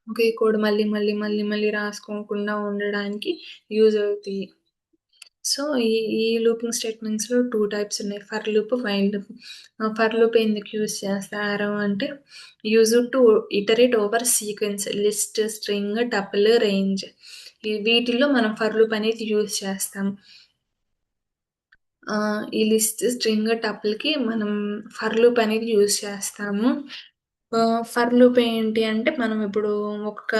ఒకే కోడ్ మళ్ళీ రాసుకోకుండా ఉండడానికి యూజ్ అవుతాయి. సో, ఈ లూపింగ్ స్టేట్మెంట్స్‌లో 2 టైప్స్ ఉన్నాయి. For loop, while loop. For loop ఎందుకు యూజ్ చేస్తారు అంటే, used to iterate over sequence, list, string, tuple, range. వీటిల్లో మనం ఫర్ లూప్ అనేది యూజ్ చేస్తాం. ఈ లిస్ట్, స్ట్రింగ్, టపుల్‌కి మనం ఫర్ లూప్ అనేది యూజ్ చేస్తాము. ఫర్ లూప్ ఏంటి అంటే, మనం ఇప్పుడు ఒక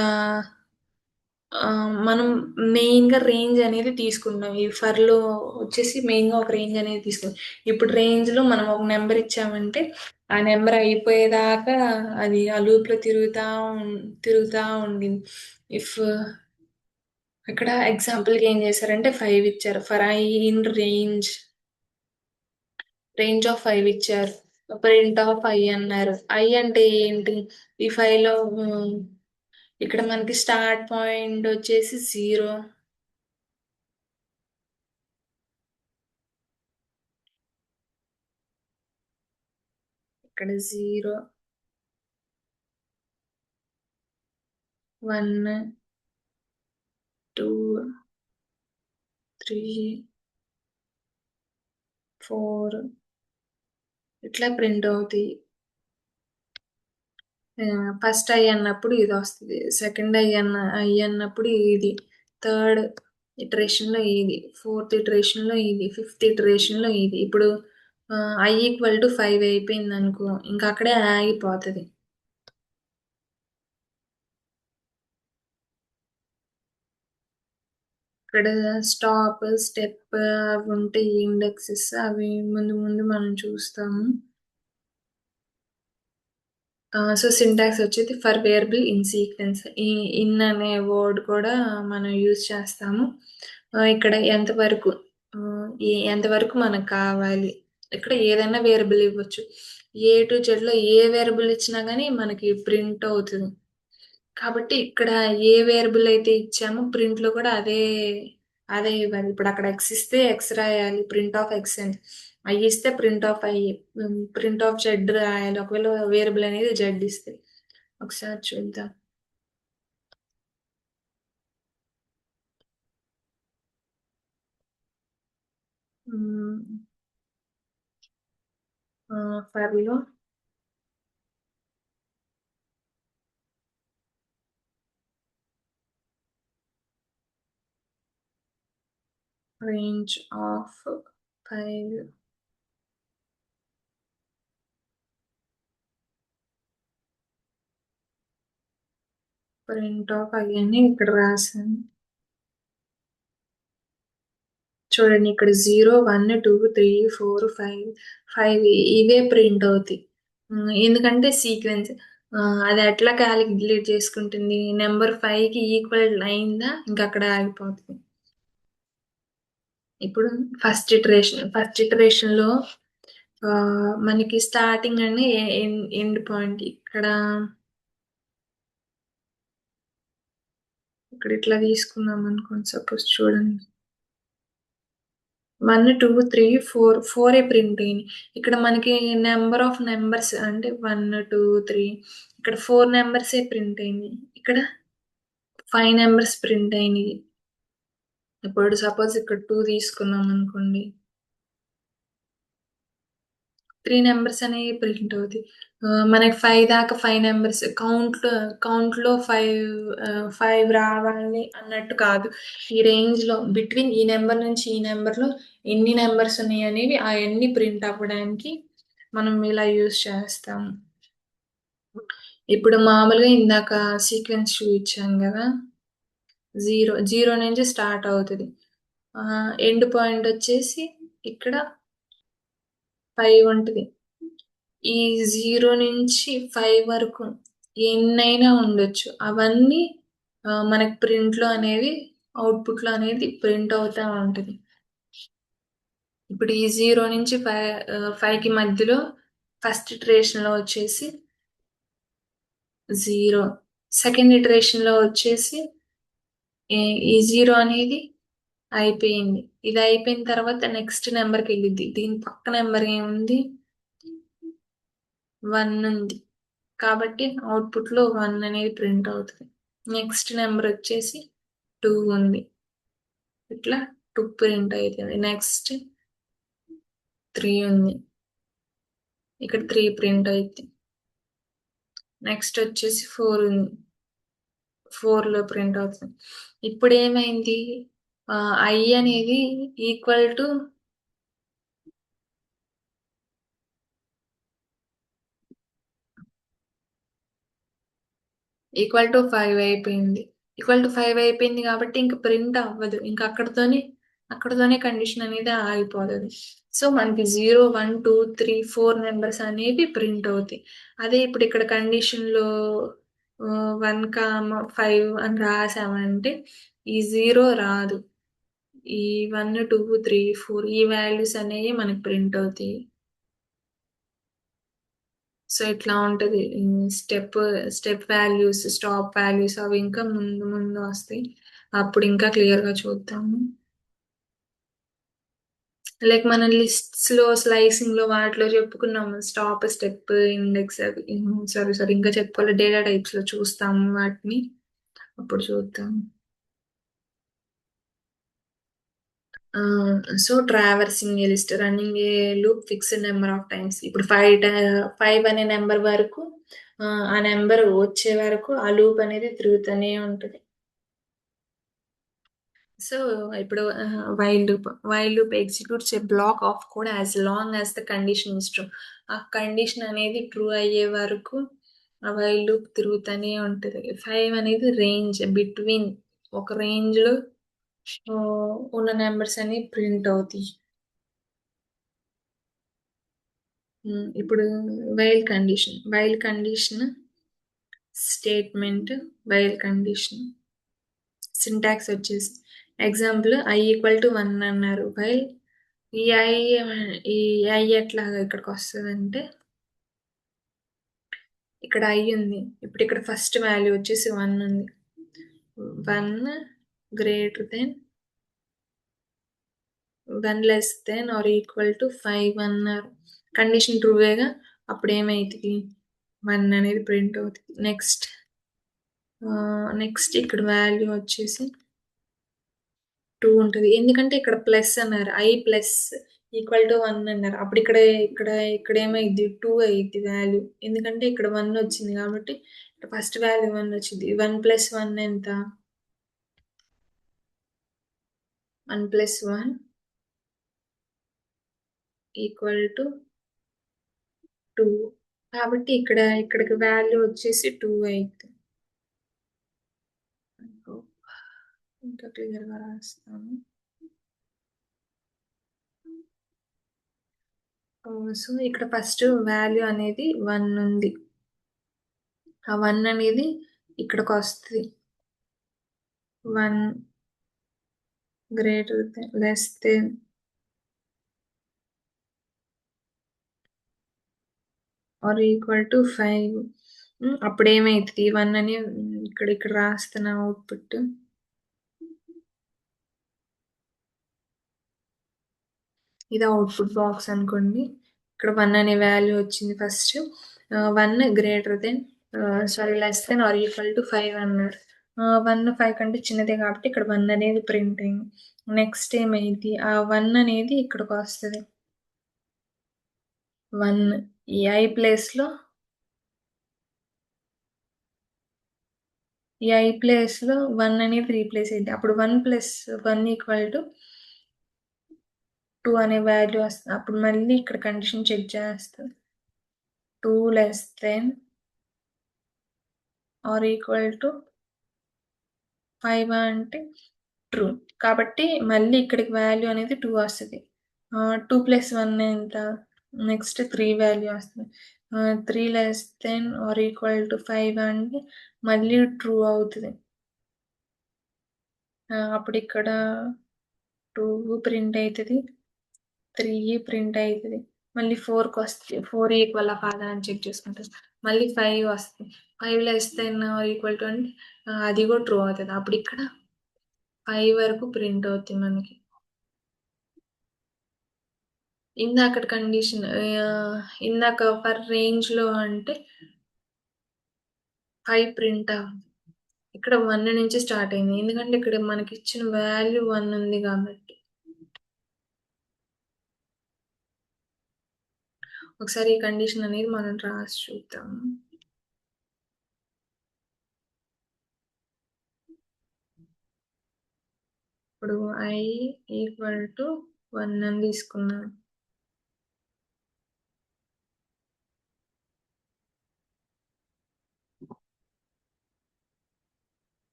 మనం మెయిన్‌గా రేంజ్ అనేది తీసుకుంటాం. ఈ ఫర్‌లో వచ్చేసి మెయిన్‌గా ఒక రేంజ్ అనేది తీసుకుంటాం. ఇప్పుడు రేంజ్‌లో మనం ఒక నంబర్ ఇచ్చామంటే, ఆ నంబర్ అయిపోయేదాకా అది ఆ లూప్‌లో తిరుగుతా ఉండింది. ఇఫ్ ఇక్కడ ఎగ్జాంపుల్‌కి ఏం చేశారంటే 5 ఇచ్చారు. For I in range of 5 ఇచ్చారు. ప్రింట్ ఆఫ్ ఐ అన్నారు. ఐ అంటే ఏంటి? ఈ 5లో ఇక్కడ మనకి స్టార్ట్ పాయింట్ వచ్చేసి 0. ఇక్కడ 0, 1, 2, 3, 4 ఇట్లా ప్రింట్ అవుతాయి. ఫస్ట్ ఐ అన్నప్పుడు ఇదొస్తది. సెకండ్ ఐ అన్నప్పుడు ఇది. థర్డ్ ఇటరేషన్‌లో ఇది. ఫోర్త్ ఇటరేషన్‌లో ఇది. ఫిఫ్త్ ఇటరేషన్‌లో ఇది. ఇప్పుడు ఐ ఈక్వల్ టు 5 అయిపోయిందనుకో, ఇంక అక్కడే ఆగిపోతది. ఇక్కడ స్టాప్, స్టెప్ అవి ఉంటాయి ఇండెక్సెస్. అవి ముందు ముందు మనం చూస్తాము. సో సింటాక్స్ వచ్చేది ఫర్ వేరియబుల్ ఇన్ సీక్వెన్స్. ఈ ఇన్ అనే వర్డ్ కూడా మనం యూజ్ చేస్తాము. ఇక్కడ ఎంతవరకు ఎంతవరకు మనకు కావాలి. ఇక్కడ ఏదైనా వేరియబుల్ ఇవ్వచ్చు. ఏ టు జెడ్‌లో ఏ వేరియబుల్ ఇచ్చినా గానీ మనకి ప్రింట్ అవుతుంది. కాబట్టి ఇక్కడ ఏ వేరియబుల్ అయితే ఇచ్చామో ప్రింట్‌లో కూడా అదే ఇవ్వాలి. ఇప్పుడు అక్కడ ఎక్స్ ఇస్తే ఎక్స్ రాయాలి. ప్రింట్ ఆఫ్ ఎక్స్ అని. ఐ ఇస్తే print of I. Print of Z రాయాలి. ఒకవేళ వేరియబుల్ అనేది జెడ్ ఇస్తే. ఒకసారి చూద్దాం. హ్మ్. ఫర్‌లో range of 5 print of I అని ఇక్కడ రాసాను. చూడండి ఇక్కడ 0, 1, 2, 3, 4, 5 ఇవే ప్రింట్ అవుతాయి. ఎందుకంటే సీక్వెన్స్. అది ఎట్లా క్యాలిక్యులేట్ చేసుకుంటుంది? నెంబర్ 5కి ఈక్వల్ అయిందా ఇంక అక్కడ ఆగిపోతుంది. ఇప్పుడు ఫస్ట్ ఇటరేషన్‌లో మనకి స్టార్టింగ్ అని ఎండ్ పాయింట్ ఇక్కడ ఇట్లా తీసుకున్నాం అనుకోండి. సపోజ్ చూడండి. 1, 2, 3, 4 ఫోరే ప్రింట్ అయినాయి. ఇక్కడ మనకి నంబర్ ఆఫ్ నంబర్స్ అంటే 1, 2, 3 ఇక్కడ 4 నంబర్సే ప్రింట్ అయినాయి. ఇక్కడ 5 నంబర్స్ ప్రింట్ అయినాయి. ఇప్పుడు సపోజ్ ఇక్కడ 2 తీసుకున్నాం అనుకోండి. 3 నంబర్స్ అనేవి ప్రింట్ అవుతాయి. మనకి 5 దాకా 5 నంబర్స్ కౌంట్‌లో 5 రావాలి అన్నట్టు కాదు. ఈ రేంజ్‌లో బిట్వీన్ ఈ నంబర్ నుంచి ఈ నంబర్‌లో ఎన్ని నంబర్స్ ఉన్నాయనేవి అయన్నీ ప్రింట్ అవ్వడానికి మనం ఇలా యూజ్ చేస్తాము. ఇప్పుడు మామూలుగా ఇందాక సీక్వెన్స్ చూయించాను గదా! 0 నుంచి స్టార్ట్ అవుతది. ఎండ్ పాయింట్ వచ్చేసి ఇక్కడ 5 ఉంటది. ఈ 0 నుంచి 5 వరకు ఎన్నైనా ఉండొచ్చు. అవన్నీ మనకి ప్రింట్‌లో అనేవి అవుట్‌పుట్‌లో అనేది ప్రింట్ అవుతా ఉంటది. ఇప్పుడు ఈ 0 నుంచి 5కి మధ్యలో ఫస్ట్ ఇటరేషన్‌లో వచ్చేసి 0. సెకండ్ ఇటరేషన్‌లో వచ్చేసి ఈ 0 అనేది అయిపోయింది. ఇది అయిపోయిన తర్వాత నెక్స్ట్ నంబర్‌కెళ్ళిద్ది. దీని పక్క నంబర్ ఏముంది? 1 ఉంది. కాబట్టి అవుట్‌పుట్‌లో 1 అనేది ప్రింట్ అవుతది. నెక్స్ట్ నంబర్ వచ్చేసి 2 ఉంది. ఇట్లా 2 ప్రింట్ అయితది. నెక్స్ట్ 3 ఉంది. ఇక్కడ 3 ప్రింట్ అయిద్ది. నెక్స్ట్ వచ్చేసి 4 ఉంది. 4లో ప్రింట్ అవుతుంది. ఇప్పుడేమైంది? I అనేది ఈక్వల్ టు ఈక్వల్ టు 5 అయిపోయింది. ఈక్వల్ టు 5 అయిపోయింది కాబట్టి ఇంక ప్రింట్ అవ్వదు. ఇంక అక్కడితోనే కండిషన్ అనేది ఆగిపోతది. సో, మనకి 0, 1, 2, 3, 4 నంబర్స్ అనేవి ప్రింట్ అవుతాయి. అదే ఇప్పుడు ఇక్కడ కండిషన్‌లో 1, 5 అని రాసామంటే ఈ 0 రాదు. ఈ 1, 2, 3, 4 ఈ వాల్యూస్ అనేవి మనకి ప్రింట్ అవుతాయి. సో, ఇట్లా ఉంటది. స్టెప్ వాల్యూస్, స్టాప్ వాల్యూస్ అవి ఇంకా ముందు ముందు వస్తాయి. అప్పుడు ఇంకా క్లియర్‌గా చూద్దాము. లైక్ మన లిస్ట్స్‌లో, స్లైసింగ్‌లో వాటిలో చెప్పుకున్నాము. స్టాప్, స్టెప్, ఇండెక్స్ అవి. సారీ ఇంకా చెప్పుకోవాలి. డేటా టైప్స్‌లో చూస్తాము వాటిని. అప్పుడు చూద్దాం. So, traversing A list, running A loop fixed number of times. ఇప్పుడు 5 అనే నెంబర్ వరకు ఆ నెంబర్ వచ్చే వరకు ఆ లూప్ అనేది తిరుగుతూనే ఉంటది. సో, ఇప్పుడు while loop executes a block of code as long as the condition is true. ఆ కండిషన్ అనేది ట్రూ అయ్యే వరకు ఆ వైల్ లూప్ తిరుగుతూనే ఉంటది. 5 అనేది రేంజ్ బిట్వీన్ ఒక రేంజ్‌లో ఉన్న నంబర్స్ అన్ని ప్రింట్ అవుతాయి. ఇప్పుడు while condition statement, while condition syntax వచ్చేసి ఎగ్జాంపుల్ i = 1 అన్నారు. వైల్ ఈ ఐ ఈ ఐ ఎట్లాగా ఇక్కడికి వస్తదంటే ఇక్కడ ఐ ఉంది. ఇప్పుడు ఇక్కడ ఫస్ట్ వాల్యూ వచ్చేసి 1 ఉంది. 1 greater than 1 less than or equal to 5 అన్నారు. కండిషన్ ట్రూవేగా అప్పుడు ఏమైతుంది? 1 అనేది ప్రింట్ అవుతుంది. నెక్స్ట్ ఇక్కడ వాల్యూ వచ్చేసి 2 ఉంటది. ఎందుకంటే ఇక్కడ ప్లస్ అన్నారు. i ప్లస్ ఈక్వల్ టు 1 అన్నారు. అప్పుడు ఇక్కడ ఏమైద్ది? 2 అయిద్ది వాల్యూ. ఎందుకంటే ఇక్కడ 1 వచ్చింది కాబట్టి ఫస్ట్ వాల్యూ 1 వచ్చింది. 1 ప్లస్ 1 ఎంత? 1 ప్లస్ 1 ఈక్వల్ టు 2. కాబట్టి ఇక్కడికి వాల్యూ వచ్చేసి 2 అయిద్ది. ఇంకా క్లియర్‌గా రాస్తాను. సో, ఇక్కడ ఫస్ట్ వాల్యూ అనేది 1 ఉంది. ఆ 1 అనేది ఇక్కడికొస్తది. 1 greater then, less than or equal to 5. అప్పుడేమైతది? 1 అని ఇక్కడ రాస్తున్న అవుట్‌పుట్ ఇది అవుట్పుట్ బాక్స్ అనుకోండి. ఇక్కడ 1 అనే వాల్యూ వచ్చింది first. 1 greater than sorry less than or equal to 5 అన్నారు. 1 5 కంటే చిన్నదే కాబట్టి ఇక్కడ 1 అనేది ప్రింట్ అయింది. నెక్స్ట్ ఏమైంది? ఆ 1 అనేది ఇక్కడికొస్తది. 1 ఈ i ప్లేస్‌లో ఈ i ప్లేస్‌లో 1 అనేది రీప్లేస్ అయింది. అప్పుడు 1 + 1 = 2 అనే వాల్యూ వస్తది. అప్పుడు మళ్ళీ ఇక్కడ కండిషన్ చెక్ చేస్తది. 2 less than or equal to 5 అంటే ట్రూ. కాబట్టి మళ్ళీ ఇక్కడికి వాల్యూ అనేది 2 వస్తది. 2 + 1 ఎంత? నెక్స్ట్ 3 వాల్యూ వస్తది. 3 less than or equal to 5 అంటే మళ్ళీ ట్రూ అవుతది. అప్పుడిక్కడ 2 ప్రింట్ అయితది. 3 ప్రింట్ అయితది. మళ్ళీ 4కొస్తది. 4 ఈక్వలా కాదా అని చెక్ చేసుకుంటది. మళ్ళీ 5 వస్తది. 5 less than or equal to అంటే అది కూడా ట్రూ అవుతది. అప్పుడిక్కడ 5 వరకు ప్రింట్ అవుద్ది మనకి. ఇందాకటి కండిషన్ ఇందాక ఫర్ రేంజ్‌లో అంటే 5 ప్రింట్ అవ్వదు. ఇక్కడ 1 నుంచి స్టార్ట్ అయింది. ఎందుకంటే ఇక్కడ మనకిచ్చిన వాల్యూ 1 ఉంది కాబట్టి. ఒకసారి ఈ కండిషన్ అనేది మనం రాసి చూద్దాం. ఇప్పుడు i ఈక్వల్ టు 1 అని తీసుకున్నాం.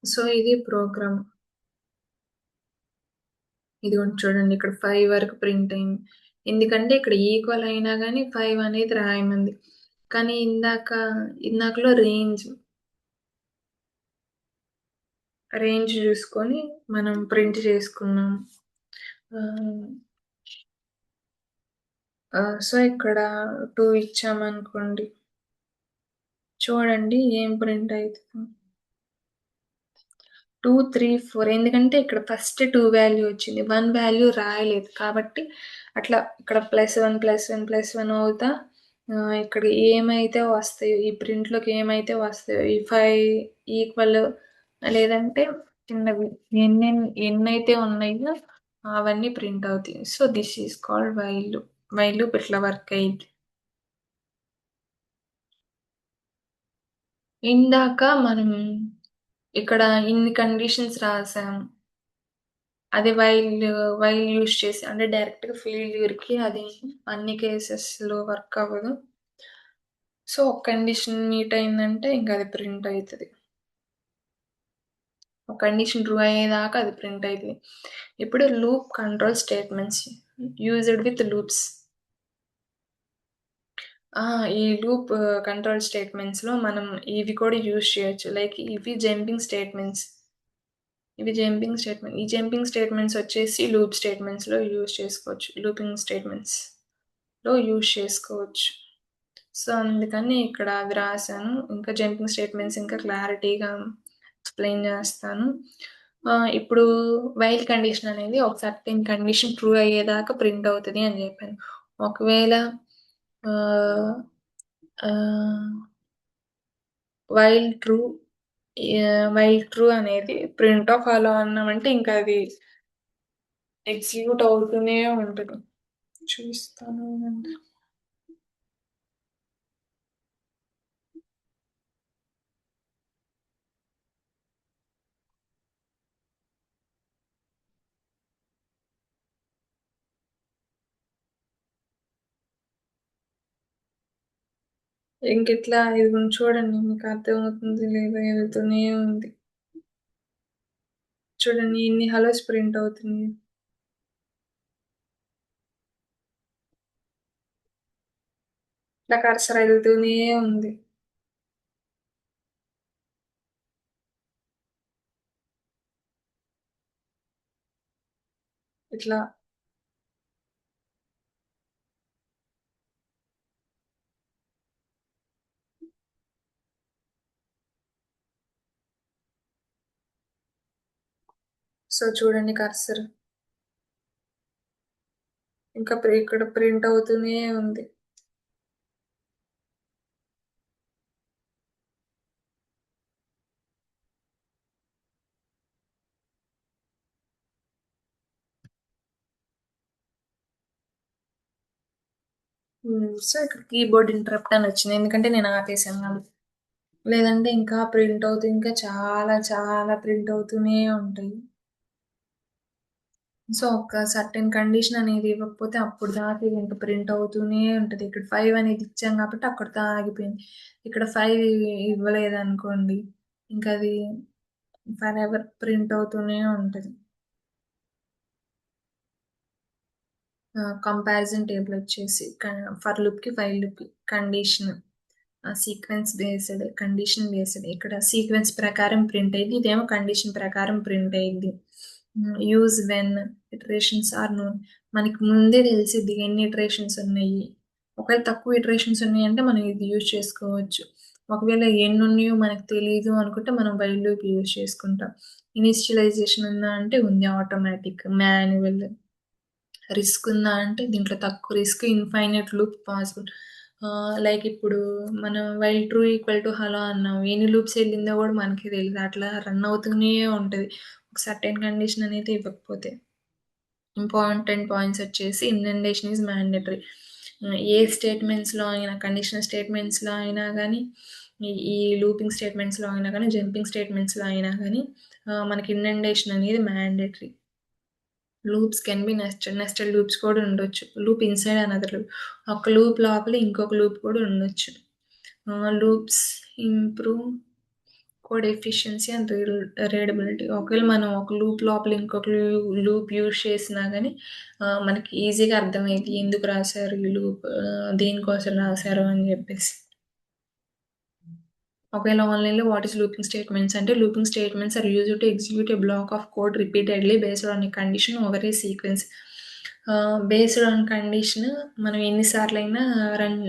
సో, ఇది ప్రోగ్రామ్. ఇదిగోండి చూడండి ఇక్కడ 5 వరకు ప్రింట్ అయింది. ఎందుకంటే ఇక్కడ ఈక్వల్ అయినా గానీ 5 అనేది రాయమంది. కానీ ఇందాకలో రేంజ్ చూసుకొని మనం ప్రింట్ చేసుకున్నాం. సో, ఇక్కడ 2 ఇచ్చామనుకోండి. చూడండి ఏం ప్రింట్ అయితదో. 2, 3, 4 ఎందుకంటే ఇక్కడ ఫస్ట్ 2 వాల్యూ వచ్చింది. 1 వాల్యూ రాయలేదు. కాబట్టి అట్లా ఇక్కడ +1, +1, +1 అవుతా ఇక్కడ ఏమైతే వస్తాయో ఈ ప్రింట్‌లోకి ఏమైతే వస్తాయో ఈ 5 ఈక్వల్ లేదంటే చిన్నవి ఎన్నైతే ఉన్నాయో అవన్నీ ప్రింట్ అవుతాయి. So, this is called while loop. While loop ఇట్లా వర్క్ అయ్యిద్ది. ఇందాక మనం ఇక్కడ ఇన్ని కండిషన్స్ రాసాము. అదే వైల్ యూజ్ చేసి అంటే డైరెక్ట్‌గా ఫెయిల్యూర్‌కి అది అన్ని కేసెస్‌లో వర్క్ అవ్వదు. సో, ఒక కండిషన్ మీట్ అయిందంటే ఇంక అది ప్రింట్ అయితది. ఒక కండిషన్ ట్రూ అయ్యేదాకా అది ప్రింట్ అయితది. ఇప్పుడు loop control statements used with loops. ఈ లూప్ కంట్రోల్ స్టేట్మెంట్స్‌లో మనం ఇవి కూడా యూజ్ చేయొచ్చు. లైక్ ఇవి జంపింగ్ స్టేట్మెంట్స్. ఇవి జంపింగ్ స్టేట్మెంట్. ఈ జంపింగ్ స్టేట్మెంట్స్ వచ్చేసి లూప్ స్టేట్మెంట్స్‌లో యూజ్ చేసుకోవచ్చు. లూపింగ్ స్టేట్మెంట్స్‌లో యూజ్ చేసుకోవచ్చు. సో, అందుకని ఇక్కడ అవి రాసాను. ఇంకా జంపింగ్ స్టేట్మెంట్స్ ఇంకా క్లారిటీగా ఎక్స్‌ప్లెయిన్ చేస్తాను. ఇప్పుడు వైల్ కండిషన్ అనేది ఒక సర్టెన్ కండిషన్ ట్రూ అయ్యేదాకా ప్రింట్ అవుతది అని చెప్పాను. ఒకవేళ ఆహ్, ఆహ్, వైల్ ట్రూ వైల్ ట్రూ అనేది ప్రింట్ ఆఫ్ అలో అన్నామంటే ఇంకా అది ఎగ్జిక్యూట్ అవుతూనే ఉంటది. చూపిస్తాను ఆగండి. ఇంకిట్లా ఇదిగోండి చూడండి మీకు అర్థమవుతుందో లేదో ఎళ్తూనే ఉంది. చూడండి ఇన్ని హలోస్ ప్రింట్ అవుతుంది. ఇట్లా కర్సర్ ఎళ్తూనే ఉంది. ఇట్లా సో చూడండి కర్సర్. ఇంకా ఇక్కడ ప్రింట్ అవుతూనే ఉంది. సో ఇక్కడ కీబోర్డ్ ఇంటరప్ట్ అని వచ్చింది. ఎందుకంటే నేను ఆపేసాను కాబట్టి. లేదంటే ఇంకా ప్రింట్ అవుతూ ఇంకా చాలా చాలా ప్రింట్ అవుతూనే ఉంటాయి. సో ఒక సర్టెన్ కండిషన్ అనేది ఇవ్వకపోతే అప్పుడు దాకా ఇది ఇంకా ప్రింట్ అవుతూనే ఉంటది. ఇక్కడ 5 అనేది ఇచ్చాం కాబట్టి అక్కడితో ఆగిపోయింది. ఇక్కడ 5 ఇవ్వలేదనుకోండి, ఇంకా అది ఫర్ ఎవర్ ప్రింట్ అవుతూనే ఉంటది. కంపారిజన్ టేబుల్ వచ్చేసి ఫర్ లూప్‌కి, వైల్ లూప్‌కి condition, sequence based, condition based. ఇక్కడ సీక్వెన్స్ ప్రకారం ప్రింట్ అయ్యిద్ది. ఇదేమో కండిషన్ ప్రకారం ప్రింట్ అయ్యిద్ది. Use when iterations are known. మనకి ముందే తెలిసిద్ది ఎన్ని ఇటరేషన్స్ ఉన్నాయి. ఒకవేళ తక్కువ ఇటరేషన్స్ ఉన్నాయంటే మనం ఇది యూజ్ చేసుకోవచ్చు. ఒకవేళ ఎన్ని ఉన్నాయో మనకు తెలీదు అనుకుంటే మనం వైల్ లూప్ యూజ్ చేసుకుంటాం. ఇనిషియలైజేషన్ ఉందా అంటే ఉంది. Automatic, manual. రిస్క్ ఉందా అంటే దీంట్లో తక్కువ risk, infinite loop possible. Like ఇప్పుడు మనం while true equal to hello అన్నాం, ఎన్ని లూప్స్ వెళ్ళిందో కూడా మనకి తెలియదు, అట్లా రన్ అవుతూనే ఉంటుంది ఒక సర్టెన్ కండిషన్ అనేది ఇవ్వకపోతే. ఇంపార్టెంట్ పాయింట్స్ వచ్చేసి ఇండెంటేషన్ ఈజ్ మ్యాండేటరీ. ఏ స్టేట్మెంట్స్లో అయినా, కండిషనల్ స్టేట్మెంట్స్లో అయినా కానీ, ఈ లూపింగ్ స్టేట్మెంట్స్లో అయినా కానీ, జంపింగ్ స్టేట్మెంట్స్లో అయినా కానీ మనకి ఇండెంటేషన్ అనేది mandatory. Loops can be nested. Nested loops కూడా ఉండొచ్చు. Loop inside another loop. ఒక లూప్ లోపల ఇంకొక లూప్ కూడా ఉండొచ్చు. Loops improve code efficiency and readability. ఒకవేళ మనం ఒక లూప్ లోపల ఇంకొక లూప్ యూజ్ చేసినా కానీ మనకి ఈజీగా అర్థమైంది ఎందుకు రాశారు ఈ లూప్, దేనికోసం రాశారు అని చెప్పేసి. ఒకవేళ ఆన్లైన్లో వాట్ ఈస్ లూపింగ్ స్టేట్మెంట్స్ అంటే, looping statements are used to execute a block of code repeatedly based on a condition over a sequence. Based on condition మనం ఎన్నిసార్లైనా రన్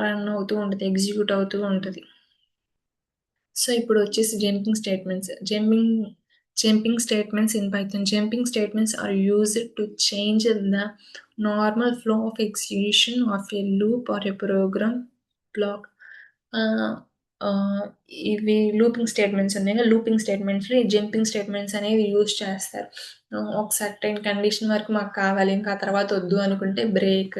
రన్ అవుతూ ఉంటుంది, ఎగ్జిక్యూట్ అవుతూ ఉంటుంది. సో ఇప్పుడు వచ్చేసి jumping statements. Jumping statements in Python. Jumping statements are used to change the normal flow of execution of a loop or a program block. ఇవి లూపింగ్ స్టేట్మెంట్స్ ఉన్నాయి కదా, లూపింగ్ స్టేట్మెంట్స్లో ఈ జంపింగ్ స్టేట్మెంట్స్ అనేవి యూజ్ చేస్తారు. ఒక సర్టెన్ కండిషన్ వరకు మాకు కావాలి, ఇంకా తర్వాత వద్దు అనుకుంటే బ్రేక్,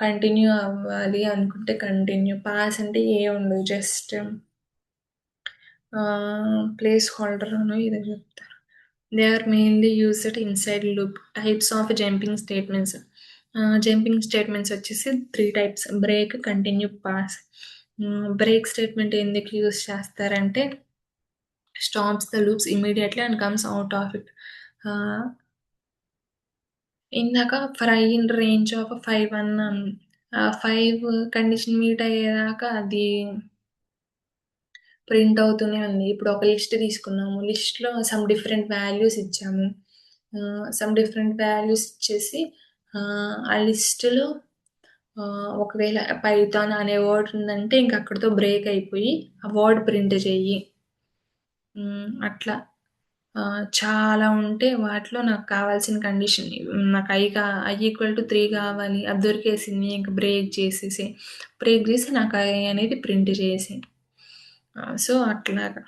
కంటిన్యూ అవ్వాలి అనుకుంటే కంటిన్యూ. పాస్ అంటే ఏ ఉండదు, జస్ట్ ప్లేస్ హోల్డర్ అనో ఏదో చెప్తారు. They are mainly used inside loop. Types of jumping statements. Jumping statements వచ్చేసి 3 types: break, continue, pass. Break statement ఎందుకు యూజ్ చేస్తారంటే, stops the loops immediately and comes out of it. ఇందాక for I in range of 5 అన్నాను. 5 కండిషన్ మీట్ అయ్యేదాకా అది ప్రింట్ అవుతూనే ఉంది. ఇప్పుడు ఒక లిస్ట్ తీసుకున్నాము. లిస్ట్‌లో సమ్ డిఫరెంట్ వాల్యూస్ ఇచ్చాము. సమ్ డిఫరెంట్ వాల్యూస్ ఇచ్చేసి ఆ లిస్ట్‌లో ఒకవేళ పైథాన్ అనే వర్డ్ ఉందంటే ఇంక అక్కడితో బ్రేక్ అయిపోయి ఆ వర్డ్ ప్రింట్ చెయ్యి. అట్లా చాలా ఉంటే వాటిలో నాకు కావాల్సిన కండిషన్, నాకు ఐ ఈక్వల్ టు 3 కావాలి, అది దొరికేసింది. ఇంక బ్రేక్ చేసేసి, బ్రేక్ చేసి నాకు ఐ అనేది ప్రింట్ చేసి. సో అట్లాగా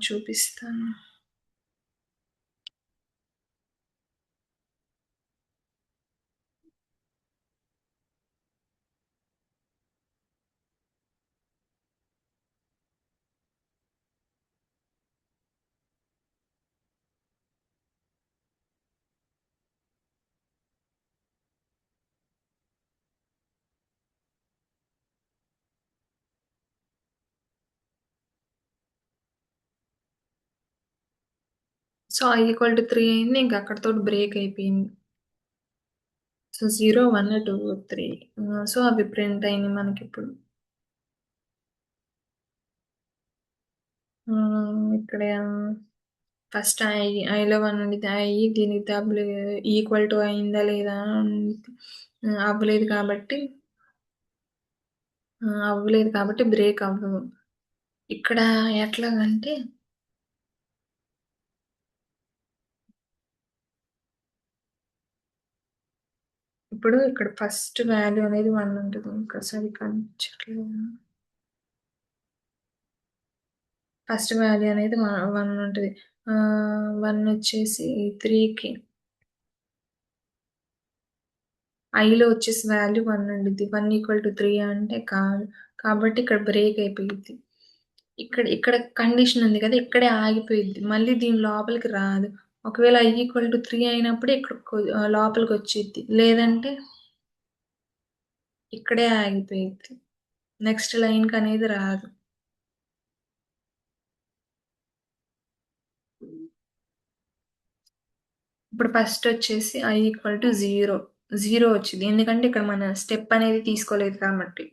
చూపిస్తాను. సో ఐ ఈక్వల్ టు 3 అయింది. ఇంక అక్కడితోటి బ్రేక్ అయిపోయింది. సో 0, 1, 2, 3. సో అవి ప్రింట్ అయినాయి మనకిప్పుడు. ఇక్కడ ఫస్ట్ ఐలో 1 ఉండిద్ది. దీనికి డబుల్ ఈక్వల్ టు అయిందా లేదా అవ్వలేదు కాబట్టి, అవ్వలేదు కాబట్టి బ్రేక్ అవ్వదు. ఇక్కడ ఎట్లాగంటే ఇప్పుడు ఇక్కడ ఫస్ట్ వాల్యూ అనేది 1 ఉంటది. ఇంకోసారి కనిపించట్లేదు. ఫస్ట్ వాల్యూ అనేది 1 ఉంటది. 1 వచ్చేసి 3కి ఐలో వచ్చేసి వాల్యూ 1 ఉండిద్ది. 1 = 3 అంటే కాదు. కాబట్టి ఇక్కడ బ్రేక్ అయిపోయిద్ది. ఇక్కడ కండిషన్ ఉంది కదా! ఇక్కడే ఆగిపోయిద్ది. మళ్ళీ దీని లోపలికి రాదు. ఒకవేళ i = 3 అయినప్పుడే లోపలికొచ్చిద్ది. లేదంటే ఇక్కడే ఆగిపోయిద్ది. నెక్స్ట్ లైన్‌కనేది రాదు. ఇప్పుడు ఫస్ట్ వచ్చేసి i = 0. 0 వచ్చింది. ఎందుకంటే ఇక్కడ మన స్టెప్ అనేది తీసుకోలేదు కాబట్టి.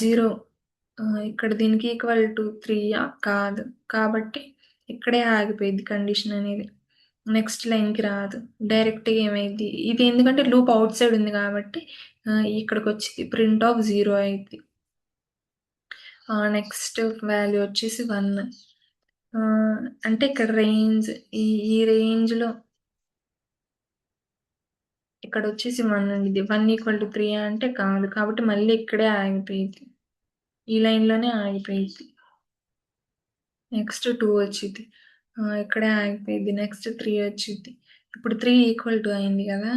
0 ఇక్కడ దీనికి =3 కాదు. కాబట్టి ఇక్కడే ఆగిపోయిద్ది కండిషన్ అనేది. నెక్స్ట్ లైన్‌కి రాదు. డైరెక్ట్‌గా ఏమైద్ది, ఇది ఎందుకంటే లూప్ ఔట్ సైడ్ ఉంది కాబట్టి ఇక్కడికొచ్చి ప్రింట్ ఆఫ్ 0 అయిద్ది. నెక్స్ట్ వాల్యూ వచ్చేసి 1. అంటే ఇక్కడ రేంజ్ ఈ ఈ రేంజ్‌లో ఇక్కడొచ్చేసి 1 ఉండిద్ది. 1 = 3 అంటే కాదు. కాబట్టి మళ్ళీ ఇక్కడే ఆగిపోయిద్ది. ఈ లైన్‌లోనే ఆగిపోయిద్ది. నెక్స్ట్ 2 వచ్చిద్ది. ఇక్కడే ఆగిపోయిద్ది. నెక్స్ట్ 3 వచ్చిద్ది. ఇప్పుడు 3 = అయింది గదా!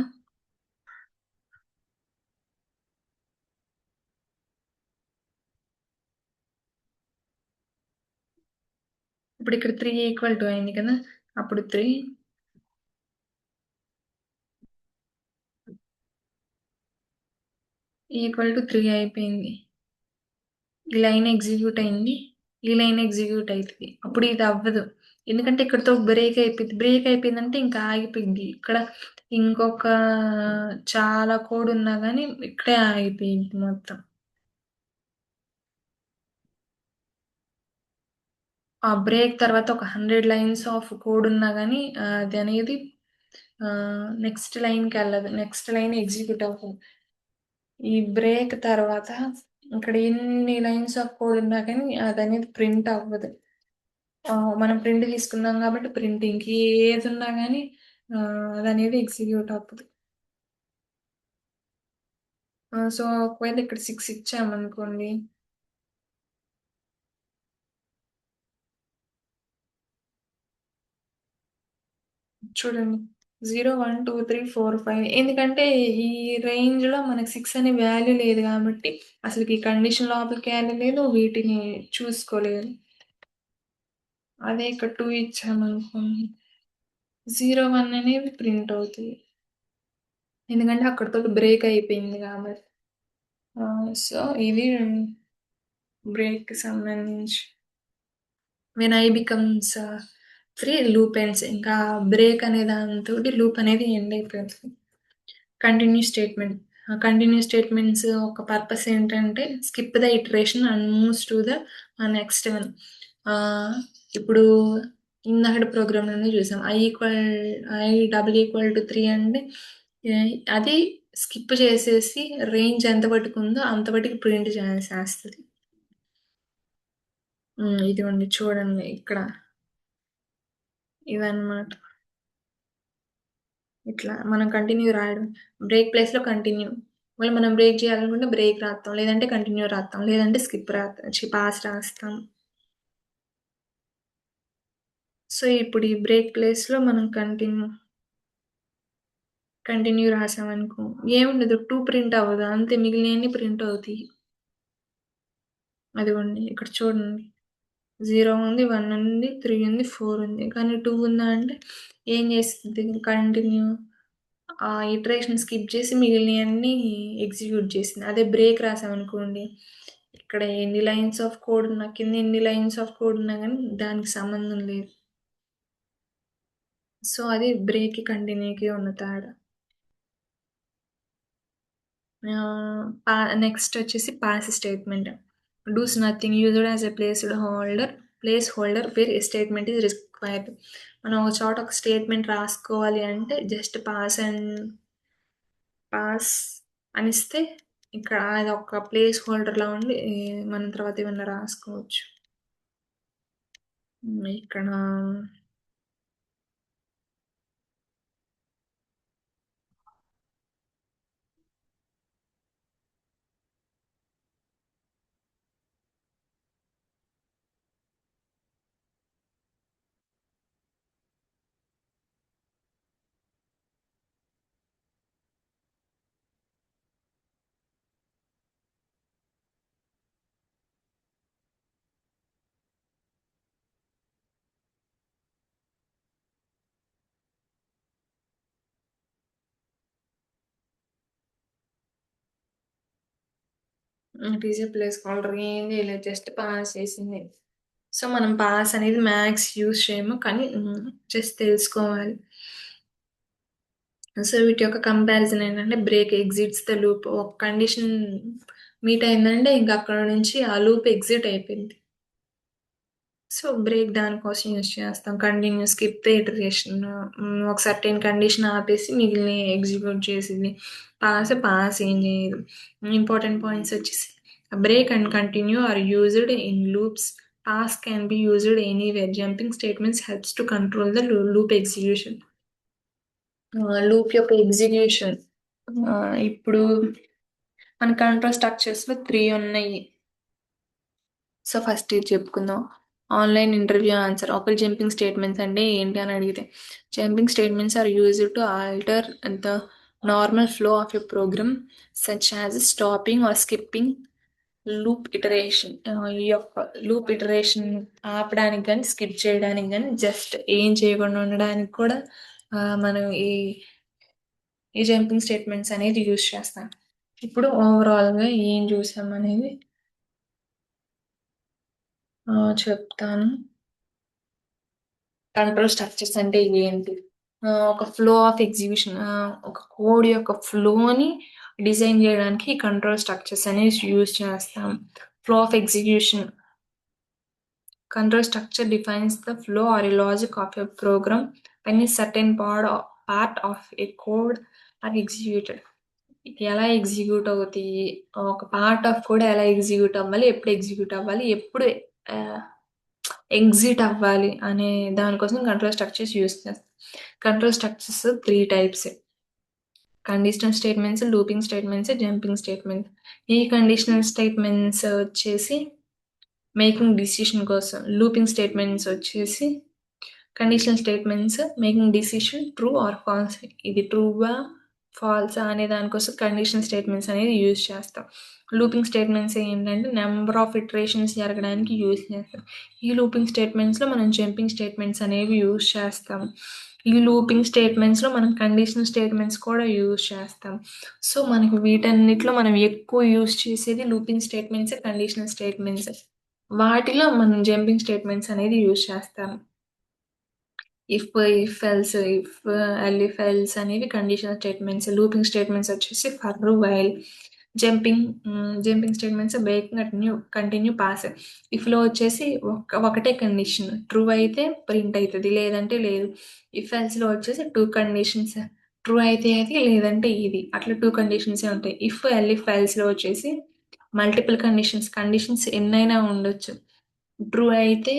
ఇప్పుడు ఇక్కడ 3 = అయింది కదా! అప్పుడు 3 =3 అయిపోయింది. ఈ లైన్ ఎగ్జిక్యూట్ అయింది. ఈ లైన్ ఎగ్జిక్యూట్ అయితది. అప్పుడు ఇది అవ్వదు. ఎందుకంటే ఇక్కడితో బ్రేక్ అయిపోద్ది. బ్రేక్ అయిపోయిందంటే ఇంకా ఆగిపోయిద్ది. ఇక్కడ ఇంకొక చాలా కోడ్ ఉన్నా గానీ ఇక్కడే ఆగిపోయిద్ది మొత్తం. ఆ బ్రేక్ తర్వాత ఒక 100 లైన్స్ ఆఫ్ కోడ్ ఉన్నా గానీ అదనేది నెక్స్ట్ లైన్‌కెళ్ళదు. నెక్స్ట్ లైన్ ఎగ్జిక్యూట్ అవ్వదు. ఈ బ్రేక్ తర్వాత ఇక్కడ ఎన్ని లైన్స్ ఆఫ్ కోడ్ ఉన్నా కానీ అదనేది ప్రింట్ అవ్వదు. మనం ప్రింట్ తీసుకున్నాం కాబట్టి ప్రింటింగ్‌కి ఏదున్నా గానీ అదనేది ఎగ్జిక్యూట్ అవ్వదు. సో, ఒకవేళ ఇక్కడ 6 ఇచ్చామనుకోండి. చూడండి. 0, 1, 2, 3, 4, 5 ఎందుకంటే ఈ రేంజ్‌లో మనకు 6 అనే వాల్యూ లేదు గాబట్టి అసలకి ఈ కండిషన్ లోపలికెళ్ళలేదు. వీటిని చూసుకోలేదు. అదే ఇక్కడ 2 ఇచ్చామనుకోండి. 0, 1 అనేవి ప్రింట్ అవుతాయి. ఎందుకంటే అక్కడితోటి బ్రేక్ అయిపోయింది గాబట్టి. సో, ఇది బ్రేక్‌కి సంబంధించి. When I becomes 3 loop ends. ఇంకా బ్రేక్ అనే దానితోటి లూప్ అనేది ఎండ్ అయిపోతది. Continue statement. కంటిన్యూ స్టేట్మెంట్స్ ఒక పర్పస్ ఏంటంటే skip the iteration and moves to the next one. ఇప్పుడు ఇందాకటి ప్రోగ్రామ్‌లోనే చూసాం. i =3 అంటే అది స్కిప్ చేసేసి రేంజ్ ఎంత పట్టుకుందో అంత మటికి ప్రింట్ చేసేస్తది. ఇదిగోండి చూడండి ఇక్కడ. ఇదన్నమాట. ఇట్లా మనం కంటిన్యూ రాయడం. బ్రేక్ ప్లేస్‌లో కంటిన్యూ. ఒకవేళ మనం బ్రేక్ చేయాలనుకుంటే బ్రేక్ రాత్తాం. లేదంటే కంటిన్యూ రాత్తాం. లేదంటే స్కిప్ పాస్ రాస్తాం. సో, ఇప్పుడు ఈ బ్రేక్ ప్లేస్‌లో మనం కంటిన్యూ రాసామనుకో ఏముండదు 2 ప్రింట్ అవ్వదు. అంతే మిగిలినయన్ని ప్రింట్ అవుతాయి. అదిగోండి ఇక్కడ చూడండి. 0 ఉంది, 1 ఉంది, 3 ఉంది, 4 ఉంది. కానీ 2 ఉందా అంటే ఏం చేస్తది కంటిన్యూ ఇటరేషన్ స్కిప్ చేసి మిగిలినయన్నీ ఎగ్జిక్యూట్ చేసింది. అదే బ్రేక్ రాసామనుకోండి, ఇక్కడ ఎన్ని లైన్స్ ఆఫ్ కోడ్ ఉన్నా, కింద ఎన్ని లైన్స్ ఆఫ్ కోడ్ ఉన్నా గానీ దానికి సంబంధం లేదు. సో, అది బ్రేక్‌కి, కంటిన్యూకి ఉన్న తేడా. నెక్స్ట్ వచ్చేసి pass statement. Does nothing used as a placeholder where a statement is required. మనం ఒక చోట ఒక స్టేట్మెంట్ రాసుకోవాలి అంటే జస్ట్ పాస్ అనిస్తే ఇక్కడ అదొక ప్లేస్ హోల్డర్‌లా ఉండి మనం తర్వాత ఏమన్నా రాసుకోవచ్చు. ఇక్కడ it is a place holder. ఏం చేయలేదు. జస్ట్ పాస్ చేసింది. సో, మనం పాస్ అనేది మ్యాథ్స్ యూజ్ చేయము. కానీ జస్ట్ తెలుసుకోవాలి. సో, వీటి యొక్క కంపారిజన్ ఏంటంటే బ్రేక్ ఎగ్జిట్స్ ద లూప్. ఒక కండిషన్ మీట్ అయిందంటే ఇంక అక్కడ నుంచి ఆ లూప్ ఎగ్జిట్ అయిపోయింది. సో, బ్రేక్ దానికోసం యూజ్ చేస్తాం. Continue, skip the iteration. ఒక సర్టెన్ కండిషన్ ఆపేసి మిగిలినయి ఎగ్జిక్యూట్ చేసింది. పాస్ ఏం చేయదు. ఇంపార్టెంట్ పాయింట్స్ వచ్చేసి break and continue are used in loops. Pass can be used anywhere. Jumping statements helps to control the loop execution. Loop యొక్క ఎగ్జిక్యూషన్ ఇప్పుడు మన కంట్రోల్ స్ట్రక్చర్స్‌లో 3 ఉన్నాయి. సో, ఫస్ట్ ఇది చెప్పుకుందాం. Online interview answer. ఒకవేళ జంపింగ్ స్టేట్మెంట్స్ అంటే ఏంటి అని అడిగితే, jumping statements are used to alter the normal flow of a program such as stopping or skipping loop iteration. ఈ యొక్క లూప్ ఇటరేషన్ ఆపడానికి గాని, స్కిప్ చేయడానికి గాని, జస్ట్ ఏం చేయకుండా ఉండడానికి కూడా మనం ఈ జంపింగ్ స్టేట్మెంట్స్ అనేది యూజ్ చేస్తాం. ఇప్పుడు ఓవరాల్‌గా ఏం చూసామనేది చెప్తాను. కంట్రోల్ స్ట్రక్చర్స్ అంటే ఏంటి? ఒక ఫ్లో ఆఫ్ ఎగ్జిక్యూషన్, ఒక కోడ్ యొక్క ఫ్లోని డిజైన్ చేయడానికి కంట్రోల్ స్ట్రక్చర్స్ అనేవి యూజ్ చేస్తాం. Flow of execution. Control structure defines the flow or a logic of a program when a certain part of a code are executed. ఎలా ఎగ్జిక్యూట్ అవుతాయి, ఒక పార్ట్ ఆఫ్ కూడా ఎలా ఎగ్జిక్యూట్ అవ్వాలి, ఎప్పుడు ఎగ్జిక్యూట్ అవ్వాలి, ఎప్పుడు ఎగ్జిట్ అవ్వాలి అనే దానికోసం కంట్రోల్ స్ట్రక్చర్స్ యూస్ చేస్తాం. Control structures 3 types. Conditional statements, looping statements, jumping statements. ఈ కండిషనల్ స్టేట్మెంట్స్ వచ్చేసి మేకింగ్ డిసిషన్ కోసం. లూపింగ్ స్టేట్మెంట్స్ వచ్చేసి conditional statements making decision true or false. ఇది ట్రూవా ఫాల్సా అనే దానికోసం కండిషనల్ స్టేట్మెంట్స్ అనేది యూజ్ చేస్తాం. లూపింగ్ స్టేట్మెంట్స్ ఏంటంటే నెంబర్ ఆఫ్ ఇటరేషన్స్ జరగడానికి యూజ్ చేస్తాం. ఈ లూపింగ్ స్టేట్మెంట్స్లో మనం జంపింగ్ స్టేట్మెంట్స్ అనేవి యూజ్ చేస్తాం. ఈ లూపింగ్ స్టేట్మెంట్స్లో మనం కండిషనల్ స్టేట్మెంట్స్ కూడా యూజ్ చేస్తాం. సో మనకి వీటన్నిటిలో మనం ఎక్కువ యూజ్ చేసేది లూపింగ్ స్టేట్మెంట్స్, కండిషనల్ స్టేట్మెంట్స్. వాటిలో మనం జంపింగ్ స్టేట్మెంట్స్ అనేది యూజ్ చేస్తాం. If, if else, if, elif else అనేవి కండిషనల్ స్టేట్మెంట్స్. లూపింగ్ స్టేట్మెంట్స్ వచ్చేసి for, while. Jumping statements break, continue, pass. ఇఫ్లో వచ్చేసి ఒకటే కండిషన్, ట్రూ అయితే ప్రింట్ అవుతుంది, లేదంటే లేదు. ఇఫ్ ఎల్స్లో వచ్చేసి 2 కండిషన్స్, ట్రూ అయితే అది, లేదంటే ఇది, అట్లా 2 కండిషన్సే ఉంటాయి. ఇఫ్, ఎల్ఇఫ్ ఎల్స్లో వచ్చేసి మల్టిపుల్ కండిషన్స్ ఎన్నైనా ఉండొచ్చు. ట్రూ అయితే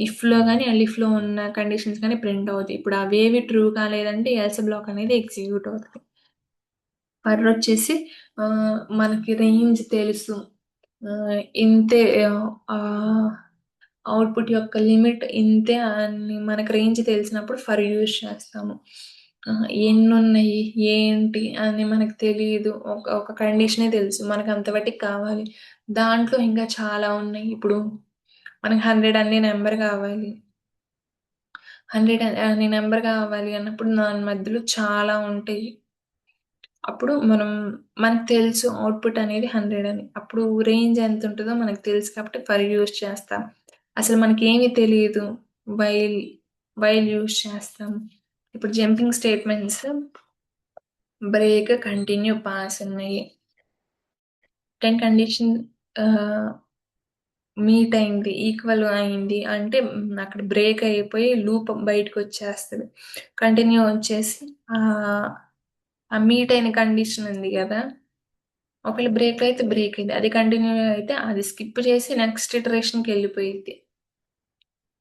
ఇఫ్లో కానీ ఎల్ఇఫ్లో ఉన్న కండిషన్స్ కానీ ప్రింట్ అవుతాయి. ఇప్పుడు అవేవి ట్రూ కాలేదంటే ఎల్స్ బ్లాక్ అనేది ఎగ్జిక్యూట్ అవుతుంది. ఫర్ వచ్చేసి మనకి రేంజ్ తెలుసు, ఇంతే, అవుట్పుట్ యొక్క లిమిట్ ఇంతే అని మనకు రేంజ్ తెలిసినప్పుడు ఫర్ యూజ్ చేస్తాము. ఎన్ని ఉన్నాయి ఏంటి అని మనకు తెలియదు, ఒక కండిషనే తెలుసు, మనకు అంతవరకు కావాలి. దాంట్లో ఇంకా చాలా ఉన్నాయి. ఇప్పుడు మనకి 100 అనే నెంబర్ కావాలి. 100 అనే నెంబర్ కావాలి అన్నప్పుడు దాని మధ్యలో చాలా ఉంటాయి. అప్పుడు మనకు తెలుసు అవుట్పుట్ అనేది 100 అని. అప్పుడు రేంజ్ ఎంత ఉంటుందో మనకు తెలుసు కాబట్టి ఫర్ యూజ్ చేస్తాం. అసలు మనకేమీ తెలియదు, వైల్, యూజ్ చేస్తాం. ఇప్పుడు jumping statements break, continue, pass ఉన్నాయి. 10 కండిషన్ మీట్ అయింది, ఈక్వల్ అయింది అంటే అక్కడ బ్రేక్ అయిపోయి లూప్ బయటకు వచ్చేస్తుంది. కంటిన్యూ వచ్చేసి ఆ మీట్ అయిన కండిషన్ ఉంది కదా, ఒకవేళ బ్రేక్ అయితే బ్రేక్ అయింది. అది కంటిన్యూ అయితే అది స్కిప్ చేసి నెక్స్ట్ ఇటరేషన్‌కి వెళ్ళిపోయిద్ది.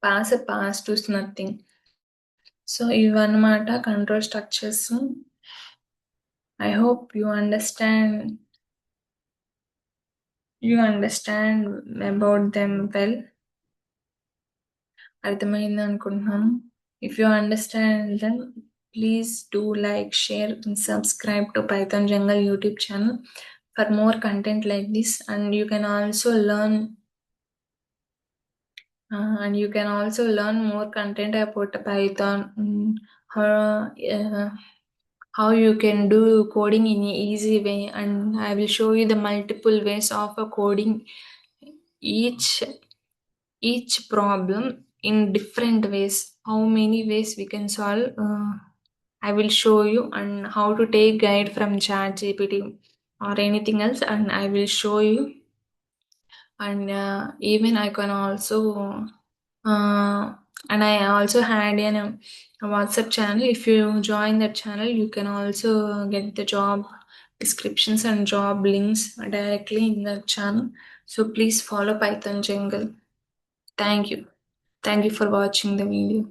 Pass to nothing. సో ఇవన్నమాట control structures. I hope you understand about them well. అర్థమైంది అనుకుంటున్నాను. If you understand them, please do like, share and subscribe to Python Jungle YouTube channel for more content like this. And you can also learn more content about Python, how, uh, how you can do coding in an easy way, and I will show you the multiple ways of coding each problem in different ways. How many ways we can solve, I will show you, and how to take guide from ChatGPT or anything else, and I will show you. And even I can also and I also had a WhatsApp channel. If you join that channel, you can also get the job descriptions and job links directly in that channel. So please follow Python Jungle. Thank you. Thank you for watching the video.